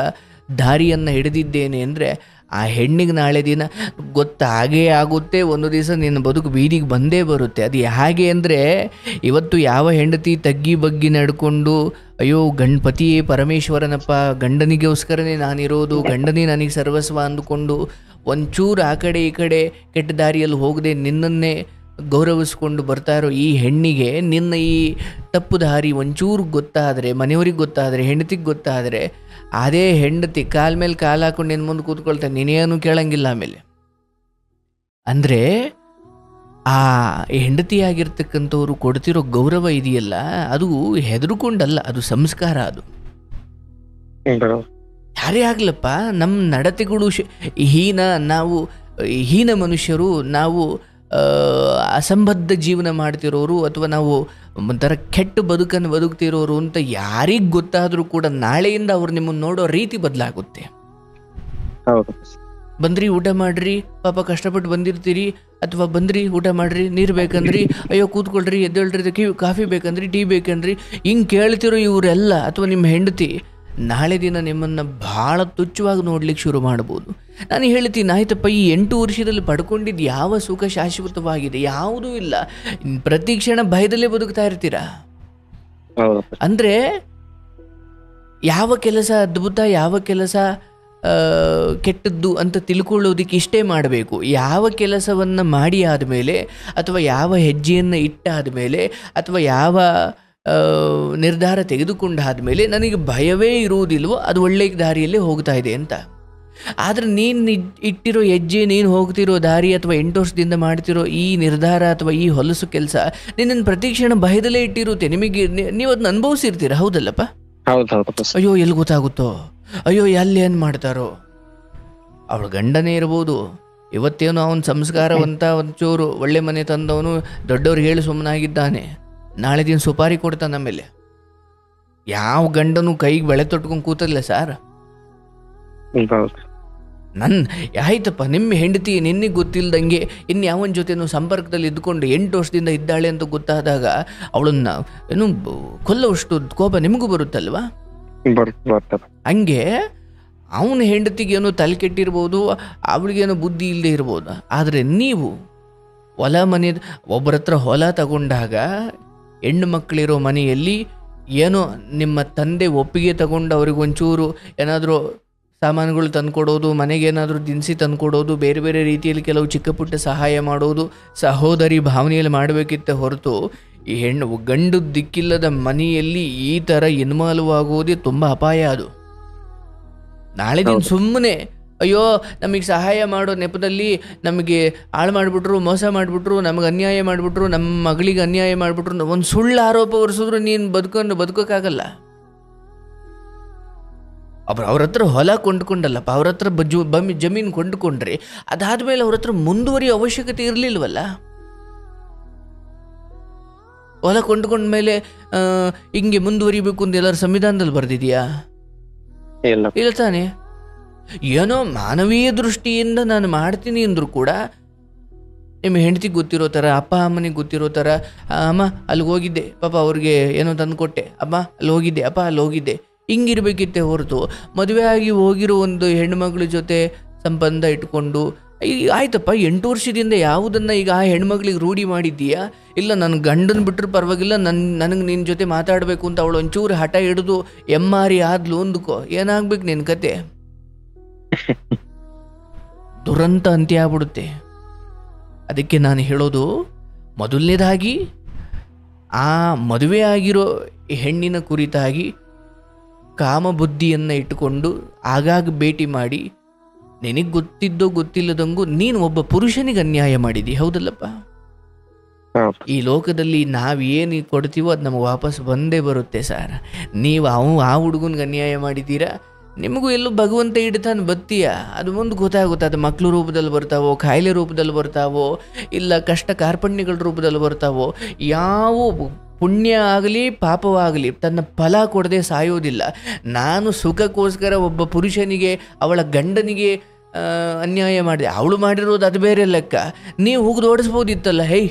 ದಾರಿಯನ್ನು ಹಿಡಿದಿದ್ದೇನೆ ಅಂದರೆ ಆ ಹೆಣ್ಣಿಗೆ ನಾಳೆ ದಿನ ಗೊತ್ತಾಗೇ ಆಗುತ್ತೆ. ಒಂದು ದಿವಸ ನಿನ್ನ ಬದುಕು ಬೀದಿಗೆ ಬಂದೇ ಬರುತ್ತೆ. ಅದು ಹೇಗೆ ಅಂದರೆ, ಇವತ್ತು ಯಾವ ಹೆಂಡತಿ ತಗ್ಗಿ ಬಗ್ಗಿ ನಡ್ಕೊಂಡು ಅಯ್ಯೋ ಗಣಪತಿಯೇ ಪರಮೇಶ್ವರನಪ್ಪ, ಗಂಡನಿಗೋಸ್ಕರನೇ ನಾನಿರೋದು, ಗಂಡನೇ ನನಗೆ ಸರ್ವಸ್ವ ಅಂದುಕೊಂಡು ಒಂಚೂರು ಆ ಕಡೆ ಈ ಕಡೆ ಕೆಟ್ಟ ದಾರಿಯಲ್ಲಿ ಹೋಗದೆ ನಿನ್ನನ್ನೇ ಗೌರವಿಸ್ಕೊಂಡು ಬರ್ತಾ ಇರೋ ಈ ಹೆಣ್ಣಿಗೆ ನಿನ್ನ ಈ ತಪ್ಪು ದಾರಿ ಒಂಚೂರು ಗೊತ್ತಾದರೆ, ಮನೆಯವ್ರಿಗೆ ಗೊತ್ತಾದರೆ, ಹೆಂಡತಿಗೆ ಗೊತ್ತಾದರೆ, ಅದೇ ಹೆಂಡತಿ ಕಾಲ ಮೇಲೆ ಕಾಲು ಹಾಕೊಂಡು ನಿನ್ನ ಮುಂದೆ ಕೂತ್ಕೊಳ್ತಾನೆ, ನೀನೇನು ಕೇಳಂಗಿಲ್ಲ ಆಮೇಲೆ. ಅಂದರೆ ಆ ಹೆಂಡತಿಯಾಗಿರ್ತಕ್ಕಂಥವ್ರು ಕೊಡ್ತಿರೋ ಗೌರವ ಇದೆಯಲ್ಲ, ಅದು ಹೆದರ್ಕೊಂಡಲ್ಲ, ಅದು ಸಂಸ್ಕಾರ. ಅದು ಯಾರೇ ಆಗ್ಲಪ್ಪ, ನಮ್ಮ ನಡತೆಗಳು ನಾವು ಹೀನ ಮನುಷ್ಯರು, ನಾವು ಅಸಂಬದ್ಧ ಜೀವನ ಮಾಡ್ತಿರೋರು, ಅಥವಾ ನಾವು ಒಂಥರ ಕೆಟ್ಟ ಬದುಕನ್ನು ಬದುಕ್ತಿರೋರು ಅಂತ ಯಾರಿಗೆ ಗೊತ್ತಾದರೂ ಕೂಡ ನಾಳೆಯಿಂದ ಅವ್ರು ನಿಮ್ಮನ್ನು ನೋಡೋ ರೀತಿ ಬದಲಾಗುತ್ತೆ. ಬಂದ್ರಿ ಊಟ ಮಾಡ್ರಿ, ಪಾಪ ಕಷ್ಟಪಟ್ಟು ಬಂದಿರ್ತೀರಿ, ಅಥವಾ ಬಂದ್ರಿ ಊಟ ಮಾಡ್ರಿ, ನೀರು ಬೇಕಂದ್ರಿ, ಅಯ್ಯೋ ಕೂತ್ಕೊಳ್ರಿ, ಎದ್ದೇಳ್ರಿ, ಕಾಫಿ ಬೇಕಂದ್ರಿ, ಟೀ ಬೇಕಂದ್ರಿ, ಹಿಂಗೆ ಕೇಳ್ತಿರೋ ಇವರೆಲ್ಲ, ಅಥವಾ ನಿಮ್ಮ ಹೆಂಡತಿ ನಾಳೆ ದಿನ ನಿಮ್ಮನ್ನು ಭಾಳ ತುಚ್ಛವಾಗಿ ನೋಡ್ಲಿಕ್ಕೆ ಶುರು ಮಾಡ್ಬೋದು. ನಾನು ಹೇಳ್ತೀನಿ, ಆಯ್ತಪ್ಪ, ಈ 8 ವರ್ಷದಲ್ಲಿ ಪಡ್ಕೊಂಡಿದ್ದು ಯಾವ ಸುಖ ಶಾಶ್ವತವಾಗಿದೆ? ಯಾವುದೂ ಇಲ್ಲ. ಪ್ರತಿ ಕ್ಷಣ ಭಯದಲ್ಲೇ ಬದುಕ್ತಾ ಇರ್ತೀರಾ. ಅಂದರೆ ಯಾವ ಕೆಲಸ ಅದ್ಭುತ, ಯಾವ ಕೆಲಸ ಕೆಟ್ಟದ್ದು ಅಂತ ತಿಳ್ಕೊಳ್ಳೋದಕ್ಕೆ ಇಷ್ಟೇ ಮಾಡಬೇಕು. ಯಾವ ಕೆಲಸವನ್ನು ಮಾಡಿ ಆದಮೇಲೆ, ಅಥವಾ ಯಾವ ಹೆಜ್ಜೆಯನ್ನು ಇಟ್ಟಾದ ಮೇಲೆ, ಅಥವಾ ಯಾವ ನಿರ್ಧಾರ ತೆಗೆದುಕೊಂಡಾದ ಮೇಲೆ ನನಗೆ ಭಯವೇ ಇರುವುದಿಲ್ವೋ ಅದು ಒಳ್ಳೆಯ ದಾರಿಯಲ್ಲೇ ಹೋಗ್ತಾ ಇದೆ ಅಂತ. ಆದರೆ ನೀನು ಇಟ್ಟಿರೋ ಹೆಜ್ಜೆ, ನೀನು ಹೋಗ್ತಿರೋ ದಾರಿ, ಅಥವಾ 8 ವರ್ಷದಿಂದ ಮಾಡ್ತಿರೋ ಈ ನಿರ್ಧಾರ ಅಥವಾ ಈ ಹೊಲಸು ಕೆಲಸ ನಿನ್ನನ್ನು ಪ್ರತಿಕ್ಷಣ ಭಯದಲ್ಲೇ ಇಟ್ಟಿರುತ್ತೆ. ನಿಮಗೆ ನೀವು ಅದನ್ನ ಅನುಭವಿಸಿರ್ತೀರ, ಹೌದಲ್ಲಪ್ಪ? ಅಯ್ಯೋ ಎಲ್ಲಿ ಗೊತ್ತಾಗುತ್ತೋ, ಅಯ್ಯೋ ಎಲ್ಲಿ ಏನು ಮಾಡ್ತಾರೋ. ಅವಳ ಗಂಡನೇ ಇರ್ಬೋದು, ಇವತ್ತೇನೋ ಅವನ ಸಂಸ್ಕಾರವಂತ ಒಂಚೂರು ಒಳ್ಳೆ ಮನೆ ತಂದವನು, ದೊಡ್ಡವ್ರಿಗೆ ಹೇಳಿ ಸುಮ್ಮನಾಗಿದ್ದಾನೆ, ನಾಳೆ ದಿನ ಸುಪಾರಿ ಕೊಡ್ತಾನೆ. ಆಮೇಲೆ ಯಾವ ಗಂಡನು ಕೈಗೆ ಬೆಳೆ ತೊಟ್ಕೊಂಡು ಕೂತಲ್ಲ ಸರ್. ಆಯ್ತಪ್ಪ, ನಿಮ್ಮ ಹೆಂಡತಿ ನಿನ್ನೆ ಗೊತ್ತಿಲ್ದಂಗೆ ಇನ್ಯಾವನ ಜೊತೆನೂ ಸಂಪರ್ಕದಲ್ಲಿ ಇದ್ದುಕೊಂಡು 8 ವರ್ಷದಿಂದ ಇದ್ದಾಳೆ ಅಂತ ಗೊತ್ತಾದಾಗ ಅವಳನ್ನ ಏನು ಕೊಲ್ಲುವಷ್ಟು ಕೋಪ ನಿಮಗೂ ಬರುತ್ತಲ್ವಾ? ಹಂಗೆ ಅವನ ಹೆಂಡತಿಗೇನೋ ತಲೆ ಕೆಟ್ಟಿರ್ಬೋದು, ಅವಳಿಗೇನೋ ಬುದ್ಧಿ ಇಲ್ಲದೆ ಇರ್ಬೋದು. ಆದರೆ ನೀವು ಹೊಲ ಮನೆ ಒಬ್ಬರ ಹತ್ರ ಹೊಲ ತಗೊಂಡಾಗ, ಹೆಣ್ಣು ಮಕ್ಕಳಿರೋ ಮನೆಯಲ್ಲಿ ಏನೋ ನಿಮ್ಮ ತಂದೆ ಒಪ್ಪಿಗೆ ತಗೊಂಡು ಅವ್ರಿಗೆ ಒಂಚೂರು ಏನಾದರೂ ಸಾಮಾನುಗಳು ತಂದುಕೊಡೋದು, ಮನೆಗೇನಾದರೂ ದಿನಸಿ ತಂದುಕೊಡೋದು, ಬೇರೆ ಬೇರೆ ರೀತಿಯಲ್ಲಿ ಕೆಲವು ಚಿಕ್ಕ ಪುಟ್ಟ ಸಹಾಯ ಮಾಡೋದು ಸಹೋದರಿ ಭಾವನೆಯಲ್ಲಿ ಮಾಡಬೇಕಿತ್ತೆ ಹೊರತು ಈ ಗಂಡು ದಿಕ್ಕಿಲ್ಲದ ಮನೆಯಲ್ಲಿ ಈ ಥರ ಇನ್ವಾಲ್ವ್ ಆಗೋದೇ ತುಂಬ ಅಪಾಯ. ಅದು ನಾಳೆ ದಿನ ಸುಮ್ಮನೆ ಅಯ್ಯೋ ನಮಗೆ ಸಹಾಯ ಮಾಡೋ ನೆಪದಲ್ಲಿ ನಮಗೆ ಹಾಳು ಮಾಡಿಬಿಟ್ರು, ಮೋಸ ಮಾಡಿಬಿಟ್ರು, ನಮಗೆ ಅನ್ಯಾಯ ಮಾಡಿಬಿಟ್ರು, ನಮ್ಮ ಮಗಳಿಗೆ ಅನ್ಯಾಯ ಮಾಡಿಬಿಟ್ರು, ಒಂದು ಸುಳ್ಳು ಆರೋಪ ಹೊರಿಸಿದ್ರು ನೀನು ಬದುಕೋಕ್ಕಾಗಲ್ಲ. ಅವ್ರ ಹತ್ರ ಹೊಲ ಕೊಂಡ್ಕೊಂಡಲ್ಲಪ್ಪ, ಅವ್ರ ಹತ್ರ ಜಮೀನು ಕೊಂಡುಕೊಂಡ್ರೆ ಅದಾದ್ಮೇಲೆ ಅವ್ರ ಹತ್ರ ಮುಂದುವರಿಯೋ ಅವಶ್ಯಕತೆ ಇರಲಿಲ್ವಲ್ಲ. ಹೊಲ ಕೊಂಡ್ಕೊಂಡ್ಮೇಲೆ ಹಿಂಗೆ ಮುಂದುವರಿಬೇಕು ಅಂತ ಎಲ್ಲರ ಸಂವಿಧಾನದಲ್ಲಿ ಬರ್ದಿದ್ಯಾ? ಇಲ್ಲ ತಾನೆ. ಏನೋ ಮಾನವೀಯ ದೃಷ್ಟಿಯಿಂದ ನಾನು ಮಾಡ್ತೀನಿ ಅಂದರೂ ಕೂಡ ನಿಮ್ಮ ಹೆಂಡತಿಗೆ ಗೊತ್ತಿರೋ ಥರ, ಅಪ್ಪ ಅಮ್ಮನಿಗೆ ಗೊತ್ತಿರೋ ಥರ, ಅಮ್ಮ ಅಲ್ಲಿಗೆ ಹೋಗಿದ್ದೆ ಪಾಪ ಅವ್ರಿಗೆ ಏನೋ ತಂದುಕೊಟ್ಟೆ, ಅಮ್ಮ ಅಲ್ಲಿ ಹೋಗಿದ್ದೆ, ಅಪ್ಪ ಅಲ್ಲಿ ಹೋಗಿದ್ದೆ, ಹಿಂಗಿರ್ಬೇಕಿತ್ತೆ ಹೊರತು ಮದುವೆ ಆಗಿ ಹೋಗಿರೋ ಒಂದು ಹೆಣ್ಮಗಳ ಜೊತೆ ಸಂಬಂಧ ಇಟ್ಕೊಂಡು ಆಯ್ತಪ್ಪ 8 ವರ್ಷದಿಂದ ಯಾವುದನ್ನು ಈಗ ಆ ಹೆಣ್ಮಗಳಿಗೆ ರೂಢಿ ಮಾಡಿದ್ದೀಯಾ? ಇಲ್ಲ ನನ್ನ ಗಂಡನ ಬಿಟ್ಟರು ಪರವಾಗಿಲ್ಲ, ನನಗೆ ನಿನ್ನ ಜೊತೆ ಮಾತಾಡಬೇಕು ಅಂತ ಅವಳು ಒಂಚೂರು ಹಠ ಹಿಡಿದು ಎಮ್ಮಾರಿ ಆದ್ಲು ಅಂದ್ಕೋ, ಏನಾಗ್ಬೇಕು ನಿನ್ನ ಕತೆ? ದುರಂತ ಅಂತ್ಯ ಆಗ್ಬಿಡುತ್ತೆ. ಅದಕ್ಕೆ ನಾನು ಹೇಳೋದು, ಮೊದಲನೇದಾಗಿ ಆ ಮದುವೆ ಆಗಿರೋ ಹೆಣ್ಣಿನ ಕುರಿತಾಗಿ ಕಾಮಬುದ್ಧಿಯನ್ನು ಇಟ್ಟುಕೊಂಡು ಆಗಾಗ ಭೇಟಿ ಮಾಡಿ ನಿನಗೆ ಗೊತ್ತಿದ್ದೋ ಗೊತ್ತಿಲ್ಲದಂಗೂ ನೀನು ಒಬ್ಬ ಪುರುಷನಿಗೆ ಅನ್ಯಾಯ ಮಾಡಿದಿ, ಹೌದಲ್ಲಪ್ಪ? ಈ ಲೋಕದಲ್ಲಿ ನಾವೇನು ಕೊಡ್ತೀವೋ ಅದು ನಮಗೆ ವಾಪಸ್ ಬಂದೇ ಬರುತ್ತೆ ಸರ್. ನೀವು ಆ ಹುಡುಗನಿಗೆ ಅನ್ಯಾಯ ಮಾಡಿದ್ದೀರಾ, ನಿಮಗೂ ಎಲ್ಲೂ ಭಗವಂತ ಇಡ್ತಾನೆ ಬತ್ತೀಯ, ಅದು ಮುಂದೆ ಗೊತ್ತಾಗುತ್ತೆ. ಅದು ಮಕ್ಕಳು ರೂಪದಲ್ಲಿ ಬರ್ತಾವೋ, ಕಾಯಿಲೆ ರೂಪದಲ್ಲಿ ಬರ್ತಾವೋ, ಇಲ್ಲ ಕಷ್ಟ ಕಾರ್ಪಣ್ಯಗಳ ರೂಪದಲ್ಲಿ ಬರ್ತಾವೋ. ಯಾವ ಪುಣ್ಯ ಆಗಲಿ ಪಾಪವಾಗಲಿ ತನ್ನ ಫಲ ಕೊಡದೆ ಸಾಯೋದಿಲ್ಲ. ನಾನು ಸುಖಕ್ಕೋಸ್ಕರ ಒಬ್ಬ ಪುರುಷನಿಗೆ, ಅವಳ ಗಂಡನಿಗೆ ಅನ್ಯಾಯ ಮಾಡಿದೆ, ಅವಳು ಮಾಡಿರೋದು ಅದು ಬೇರೆ ಲೆಕ್ಕ. ನೀವು ಹೋಗಿದು ಓಡಿಸ್ಬೋದಿತ್ತಲ್ಲ, ಹೇ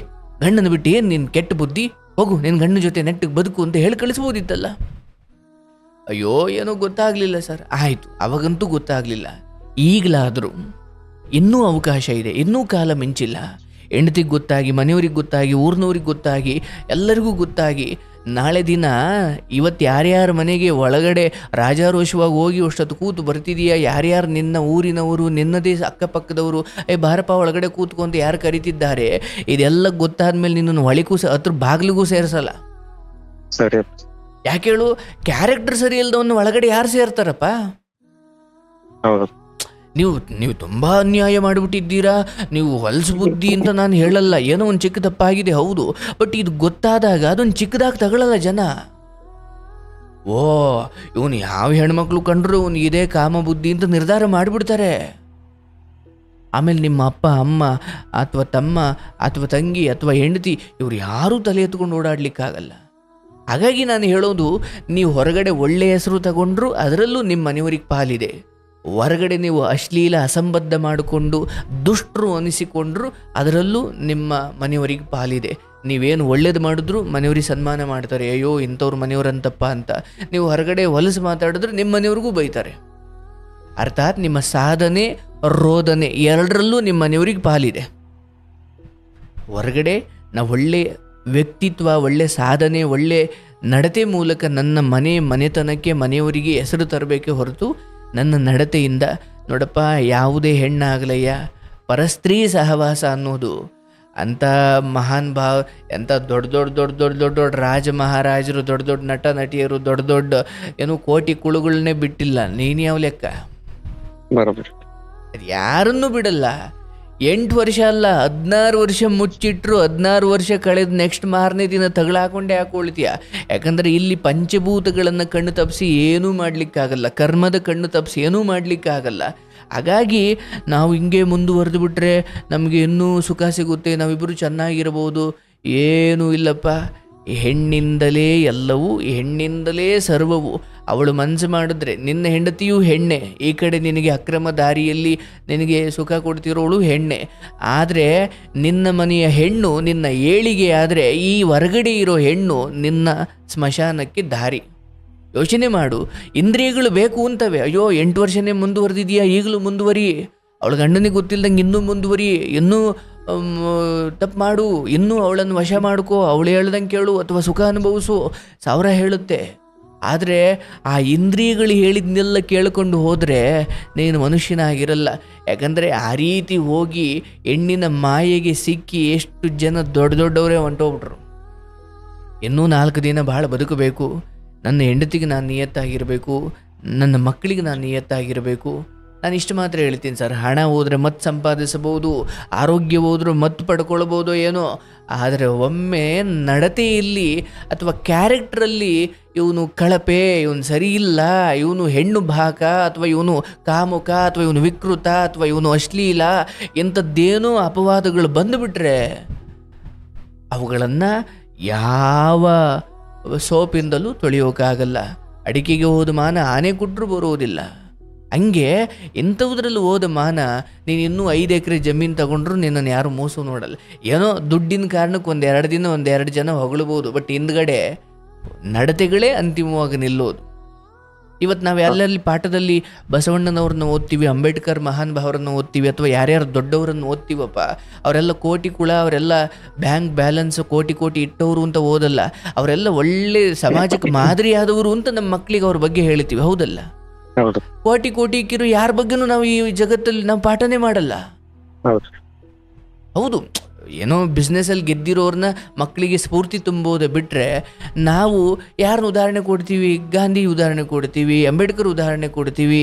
ಗಂಡನ ಬಿಟ್ಟು ಏನು ನಿನ್ನ ಕೆಟ್ಟ ಬುದ್ಧಿ, ಹೋಗು ನಿನ್ನ ಗಂಡನ ಜೊತೆ ನೆಟ್ಟಿಗೆ ಬದುಕು ಅಂತ ಹೇಳಿ ಕಳಿಸ್ಬೋದಿತ್ತಲ್ಲ. ಅಯ್ಯೋ ಏನೋ ಗೊತ್ತಾಗಲಿಲ್ಲ ಸರ್. ಆಯಿತು, ಅವಾಗಂತೂ ಗೊತ್ತಾಗಲಿಲ್ಲ. ಈಗಲಾದರೂ ಇನ್ನೂ ಅವಕಾಶ ಇದೆ, ಇನ್ನೂ ಕಾಲ ಮಿಂಚಿಲ್ಲ. ಹೆಂಡತಿಗೆ ಗೊತ್ತಾಗಿ, ಮನೆಯವ್ರಿಗೆ ಗೊತ್ತಾಗಿ, ಊರಿನವ್ರಿಗೆ ಗೊತ್ತಾಗಿ, ಎಲ್ಲರಿಗೂ ಗೊತ್ತಾಗಿ, ನಾಳೆ ದಿನ ಇವತ್ತು ಯಾರ್ಯಾರ ಮನೆಗೆ ಒಳಗಡೆ ರಾಜಾರೋಷವಾಗಿ ಹೋಗಿ ಅಷ್ಟೊತ್ತು ಕೂತು ಬರ್ತಿದೀಯಾ, ಯಾರ್ಯಾರು ನಿನ್ನ ಊರಿನವರು, ನಿನ್ನದೇ ಅಕ್ಕಪಕ್ಕದವರು ಬಾರಪ್ಪ ಒಳಗಡೆ ಕೂತ್ಕೊಂತ ಯಾರು ಕರೀತಿದ್ದಾರೆ, ಇದೆಲ್ಲ ಗೊತ್ತಾದ್ಮೇಲೆ ನಿನ್ನನ್ನು ಒಳಗೂ ಹತ್ರ ಬಾಗಿಲಿಗೂ ಸೇರಿಸಲ್ಲ. ಸರಿ, ಯಾಕೆ ಹೇಳು? ಕ್ಯಾರೆಕ್ಟರ್ ಸರಿ ಇಲ್ದವನ್ನ ಒಳಗಡೆ ಯಾರು ಸೇರ್ತಾರಪ್ಪ? ನೀವು ತುಂಬ ಅನ್ಯಾಯ ಮಾಡಿಬಿಟ್ಟಿದ್ದೀರಾ, ನೀವು ಹೊಲಸು ಬುದ್ಧಿ ಅಂತ ನಾನು ಹೇಳಲ್ಲ, ಏನೋ ಒಂದು ಚಿಕ್ಕ ತಪ್ಪಾಗಿದೆ ಹೌದು. ಬಟ್ ಇದು ಗೊತ್ತಾದಾಗ ಅದೊಂದು ಚಿಕ್ಕದಾಗಿ ತಗೊಳ್ಳಲ್ಲ ಜನ. ಓ ಇವನು ಯಾವ ಹೆಣ್ಮಕ್ಳು ಕಂಡ್ರು ಇವನು ಇದೇ ಕಾಮ ಬುದ್ಧಿ ಅಂತ ನಿರ್ಧಾರ ಮಾಡಿಬಿಡ್ತಾರೆ. ಆಮೇಲೆ ನಿಮ್ಮ ಅಪ್ಪ ಅಮ್ಮ ಅಥವಾ ತಮ್ಮ ಅಥವಾ ತಂಗಿ ಅಥವಾ ಹೆಂಡತಿ ಇವ್ರು ಯಾರೂ ತಲೆ ಎತ್ಕೊಂಡು ಓಡಾಡ್ಲಿಕ್ಕಾಗಲ್ಲ. ಹಾಗಾಗಿ ನಾನು ಹೇಳೋದು, ನೀವು ಹೊರಗಡೆ ಒಳ್ಳೆಯ ಹೆಸರು ತಗೊಂಡ್ರು ಅದರಲ್ಲೂ ನಿಮ್ಮ ಮನೆಯವ್ರಿಗೆ ಪಾಲಿದೆ. ಹೊರಗಡೆ ನೀವು ಅಶ್ಲೀಲ ಅಸಂಬದ್ಧ ಮಾಡಿಕೊಂಡು ದುಷ್ಟರು ಅನಿಸಿಕೊಂಡ್ರು ಅದರಲ್ಲೂ ನಿಮ್ಮ ಮನೆಯವರಿಗೆ ಪಾಲಿದೆ. ನೀವೇನು ಒಳ್ಳೇದು ಮಾಡಿದ್ರು ಮನೆಯವ್ರಿಗೆ ಸನ್ಮಾನ ಮಾಡ್ತಾರೆ, ಅಯ್ಯೋ ಇಂಥವ್ರು ಮನೆಯವರಂತಪ್ಪ ಅಂತ. ನೀವು ಹೊರಗಡೆ ಹೊಲಸು ಮಾತಾಡಿದ್ರೆ ನಿಮ್ಮ ಮನೆಯವ್ರಿಗೂ ಬೈತಾರೆ. ಅರ್ಥಾತ್ ನಿಮ್ಮ ಸಾಧನೆ ರೋದನೆ ಎರಡರಲ್ಲೂ ನಿಮ್ಮ ಮನೆಯವ್ರಿಗೆ ಪಾಲಿದೆ. ಹೊರಗಡೆ ನಾವು ಒಳ್ಳೆ ವ್ಯಕ್ತಿತ್ವ, ಒಳ್ಳೆ ಸಾಧನೆ, ಒಳ್ಳೆ ನಡತೆ ಮೂಲಕ ನನ್ನ ಮನೆತನಕ್ಕೆ ಮನೆಯವರಿಗೆ ಹೆಸರು ತರಬೇಕೆ ಹೊರತು ನನ್ನ ನಡತೆಯಿಂದ ನೋಡಪ್ಪ ಯಾವುದೇ ಹೆಣ್ಣಾಗಲಯ್ಯ ಪರಸ್ತ್ರೀ ಸಹವಾಸ ಅನ್ನೋದು ಅಂಥ ಮಹಾನ್ ಭಾವ, ಎಂಥ ದೊಡ್ಡ ರಾಜ ಮಹಾರಾಜರು, ದೊಡ್ಡ ನಟ ನಟಿಯರು, ದೊಡ್ಡ ಏನು ಕೋಟಿ ಕುಳುಗಳನ್ನೇ ಬಿಟ್ಟಿಲ್ಲ. ನೀನು ಯಾವ ಲೆಕ್ಕ? ಬರೋಬರ್. ಅದು ಯಾರನ್ನೂ ಬಿಡಲ್ಲ. 8 ವರ್ಷ ಅಲ್ಲ 16 ವರ್ಷ ಮುಚ್ಚಿಟ್ರು 16 ವರ್ಷ ಕಳೆದು ನೆಕ್ಸ್ಟ್ ಮಾರನೇ ದಿನ ತಗಳಾಕೊಂಡೇ ಹಾಕೊಳ್ತೀಯ. ಯಾಕಂದರೆ ಇಲ್ಲಿ ಪಂಚಭೂತಗಳನ್ನು ಕಣ್ಣು ತಪ್ಪಿಸಿ ಏನೂ ಮಾಡಲಿಕ್ಕಾಗಲ್ಲ, ಕರ್ಮದ ಕಣ್ಣು ತಪ್ಪಿಸಿ ಏನೂ ಮಾಡಲಿಕ್ಕಾಗಲ್ಲ. ಹಾಗಾಗಿ ನಾವು ಹಿಂಗೆ ಮುಂದುವರೆದು ಬಿಟ್ಟರೆ ನಮಗೆ ಇನ್ನೂ ಸುಖ ಸಿಗುತ್ತೆ, ನಾವಿಬ್ಬರು ಚೆನ್ನಾಗಿರ್ಬೋದು. ಏನೂ ಇಲ್ಲಪ್ಪ. ಹೆಣ್ಣಿಂದಲೇ ಎಲ್ಲವೂ, ಹೆಣ್ಣಿಂದಲೇ ಸರ್ವವು. ಅವಳು ಮನಸ್ಸು ಮಾಡಿದ್ರೆ ನಿನ್ನ ಹೆಂಡತಿಯೂ ಹೆಣ್ಣೆ, ಈ ಕಡೆ ನಿನಗೆ ಅಕ್ರಮ ದಾರಿಯಲ್ಲಿ ನಿನಗೆ ಸುಖ ಕೊಡ್ತಿರೋಳು ಹೆಣ್ಣೆ. ಆದರೆ ನಿನ್ನ ಮನೆಯ ಹೆಣ್ಣು ನಿನ್ನ ಏಳಿಗೆ ಆದರೆ ಈ ಹೊರಗಡೆ ಇರೋ ಹೆಣ್ಣು ನಿನ್ನ ಸ್ಮಶಾನಕ್ಕೆ ದಾರಿ. ಯೋಚನೆ ಮಾಡು. ಇಂದ್ರಿಯಗಳು ಬೇಕು ಅಂತವೆ. ಅಯ್ಯೋ 8 ವರ್ಷನೇ ಮುಂದುವರೆದಿದೆಯಾ, ಈಗಲೂ ಮುಂದುವರಿ. ಅವಳ ಗಂಡನಿಗೆ ಗೊತ್ತಿಲ್ದಂಗೆ ಇನ್ನೂ ಮುಂದುವರಿ, ಇನ್ನೂ ತಪ್ಪು ಮಾಡು, ಇನ್ನೂ ಅವಳನ್ನು ವಶ ಮಾಡ್ಕೋ, ಅವಳು ಹೇಳ್ದಂಗೆ ಕೇಳು ಅಥವಾ ಸುಖ ಅನುಭವಿಸು. 1000 ಹೇಳುತ್ತೆ. ಆದರೆ ಆ ಇಂದ್ರಿಯಗಳು ಹೇಳಿದ್ನೆಲ್ಲ ಕೇಳಿಕೊಂಡು ಹೋದರೆ ನೀನು ಮನುಷ್ಯನಾಗಿರಲ್ಲ. ಯಾಕಂದರೆ ಆ ರೀತಿ ಹೋಗಿ ಹೆಣ್ಣಿನ ಮಾಯೆಗೆ ಸಿಕ್ಕಿ ಎಷ್ಟು ಜನ ದೊಡ್ಡ ದೊಡ್ಡವರೇ ಹೊಂಟೋಗ್ಬಿಟ್ರು. ಇನ್ನೂ 4 ದಿನ ಭಾಳ ಬದುಕಬೇಕು, ನನ್ನ ಹೆಂಡತಿಗೆ ನಾನು ನಿಯತ್ತಾಗಿರಬೇಕು, ನನ್ನ ಮಕ್ಕಳಿಗೆ ನಾನು ನಿಯತ್ತಾಗಿರಬೇಕು. ನಾನು ಇಷ್ಟು ಮಾತ್ರ ಹೇಳ್ತೀನಿ ಸರ್, ಹಣ ಹೋದರೆ ಮತ್ತೆ ಸಂಪಾದಿಸಬಹುದು, ಆರೋಗ್ಯ ಹೋದರೂ ಮತ್ತೆ ಪಡ್ಕೊಳ್ಬೋದು ಏನೋ, ಆದರೆ ಒಮ್ಮೆ ನಡತೆಯಲ್ಲಿ ಅಥವಾ ಕ್ಯಾರೆಕ್ಟ್ರಲ್ಲಿ ಇವನು ಕಳಪೆ, ಇವನು ಸರಿ ಇಲ್ಲ, ಇವನು ಹೆಣ್ಣು ಭಾಕ, ಅಥವಾ ಇವನು ಕಾಮುಕ, ಅಥವಾ ಇವನು ವಿಕೃತ, ಅಥವಾ ಇವನು ಅಶ್ಲೀಲ, ಇಂಥದ್ದೇನೋ ಅಪವಾದಗಳು ಬಂದುಬಿಟ್ರೆ ಅವುಗಳನ್ನು ಯಾವ ಸೋಪಿಂದಲೂ ತೊಳೆಯೋಕ್ಕಾಗಲ್ಲ. ಅಡಿಕೆಗೆ ಹೋದ ಮಾನ ಆನೆ ಕೊಟ್ಟರು ಬರುವುದಿಲ್ಲ. ಹಂಗೆ ಇಂಥದ್ರಲ್ಲಿ ಹೋದ ಮಾನ ನೀನು ಇನ್ನೂ 5 ಎಕರೆ ಜಮೀನು ತಗೊಂಡ್ರು ನಿನ್ನನ್ನು ಯಾರು ಮೋಸ ನೋಡಲ್ಲ. ಏನೋ ದುಡ್ಡಿನ ಕಾರಣಕ್ಕೆ 1-2 ದಿನ 1-2 ಜನ ಹೊಗಳ್ಬೋದು, ಬಟ್ ಹಿಂದ್ಗಡೆ ನಡತೆಗಳೇ ಅಂತಿಮವಾಗಿ ನಿಲ್ಲೋದು. ಇವತ್ತು ನಾವು ಎಲ್ಲರಲ್ಲಿ ಪಾಠದಲ್ಲಿ ಬಸವಣ್ಣನವ್ರನ್ನ ಓದ್ತೀವಿ, ಅಂಬೇಡ್ಕರ್ ಮಹಾನ್ ಭಾವರನ್ನು ಓದ್ತೀವಿ, ಅಥವಾ ಯಾರ್ಯಾರು ದೊಡ್ಡವರನ್ನು ಓದ್ತೀವಪ್ಪ, ಅವರೆಲ್ಲ ಕೋಟಿ ಕುಳ, ಅವರೆಲ್ಲ ಬ್ಯಾಂಕ್ ಬ್ಯಾಲೆನ್ಸ್ ಕೋಟಿ ಇಟ್ಟವರು ಅಂತ ಓದಲ್ಲ. ಅವರೆಲ್ಲ ಒಳ್ಳೆ ಸಮಾಜಕ್ಕೆ ಮಾದರಿಯಾದವರು ಅಂತ ನಮ್ಮ ಮಕ್ಕಳಿಗೆ ಅವ್ರ ಬಗ್ಗೆ ಹೇಳ್ತೀವಿ, ಹೌದಲ್ಲ? ಕೋಟಿ ಇಕ್ಕಿರು ಯಾರ ಬಗ್ಗೆನೂ ನಾವು ಈ ಜಗತ್ತಲ್ಲಿ ನಾವು ಪಾಠನೇ ಮಾಡಲ್ಲ. ಹೌದು, ಏನೋ ಬಿಸ್ನೆಸ್ಸಲ್ಲಿ ಗೆದ್ದಿರೋರನ್ನ ಮಕ್ಕಳಿಗೆ ಸ್ಫೂರ್ತಿ ತುಂಬೋದೆ ಬಿಟ್ಟರೆ ನಾವು ಯಾರನ್ನ ಉದಾಹರಣೆ ಕೊಡ್ತೀವಿ? ಗಾಂಧಿ ಉದಾಹರಣೆ ಕೊಡ್ತೀವಿ, ಅಂಬೇಡ್ಕರ್ ಉದಾಹರಣೆ ಕೊಡ್ತೀವಿ,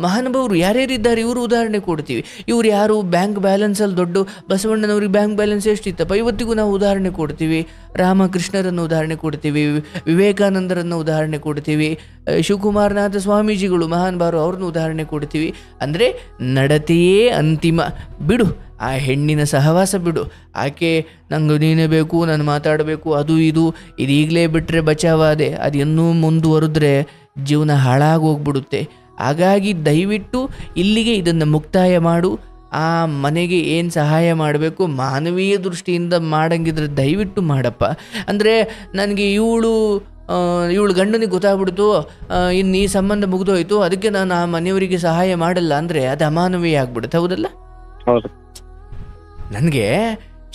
ಮಹಾನುಭಾವರು ಯಾರ್ಯಾರಿದ್ದಾರೆ ಇವರು ಉದಾಹರಣೆ ಕೊಡ್ತೀವಿ. ಇವ್ರು ಯಾರು ಬ್ಯಾಂಕ್ ಬ್ಯಾಲೆನ್ಸಲ್ಲಿ ದೊಡ್ಡ ಬಸವಣ್ಣನವ್ರಿಗೆ ಬ್ಯಾಂಕ್ ಬ್ಯಾಲೆನ್ಸ್ ಎಷ್ಟಿತ್ತಪ್ಪ, ಇವತ್ತಿಗೂ ನಾವು ಉದಾಹರಣೆ ಕೊಡ್ತೀವಿ. ರಾಮಕೃಷ್ಣರನ್ನು ಉದಾಹರಣೆ ಕೊಡ್ತೀವಿ, ವಿವೇಕಾನಂದರನ್ನು ಉದಾಹರಣೆ ಕೊಡ್ತೀವಿ, ಶಿವಕುಮಾರನಾಥ ಸ್ವಾಮೀಜಿಗಳು ಮಹಾನ್ ಭಾವರು ಅವ್ರನ್ನ ಉದಾಹರಣೆ ಕೊಡ್ತೀವಿ. ಅಂದರೆ ನಡತೆಯೇ ಅಂತಿಮ. ಬಿಡು ಆ ಹೆಣ್ಣಿನ ಸಹವಾಸ ಬಿಡು, ಆಕೆ ನಂಗೆ ನೀನೇ ಬೇಕು, ನಾನು ಮಾತಾಡಬೇಕು, ಅದು ಇದೀಗಲೇ ಬಿಟ್ಟರೆ ಬಚಾವಾದೆ, ಅದು ಇನ್ನೂ ಮುಂದುವರೆದ್ರೆ ಜೀವನ ಹಾಳಾಗೋಗ್ಬಿಡುತ್ತೆ. ಹಾಗಾಗಿ ದಯವಿಟ್ಟು ಇಲ್ಲಿಗೆ ಇದನ್ನು ಮುಕ್ತಾಯ ಮಾಡು. ಆ ಮನೆಗೆ ಏನು ಸಹಾಯ ಮಾಡಬೇಕು ಮಾನವೀಯ ದೃಷ್ಟಿಯಿಂದ ಮಾಡಂಗಿದ್ರೆ ದಯವಿಟ್ಟು ಮಾಡಪ್ಪ. ಅಂದರೆ ನನಗೆ ಇವಳು ಗಂಡನಿಗೆ ಗೊತ್ತಾಗ್ಬಿಡ್ತು, ಇನ್ನು ಈ ಸಂಬಂಧ ಮುಗಿದೋಯ್ತು, ಅದಕ್ಕೆ ನಾನು ಆ ಮನೆಯವರಿಗೆ ಸಹಾಯ ಮಾಡಲ್ಲ ಅಂದರೆ ಅದು ಅಮಾನವೀಯ ಆಗ್ಬಿಡುತ್ತೆ, ಹೌದಲ್ಲ? ಹೌದು. ನನಗೆ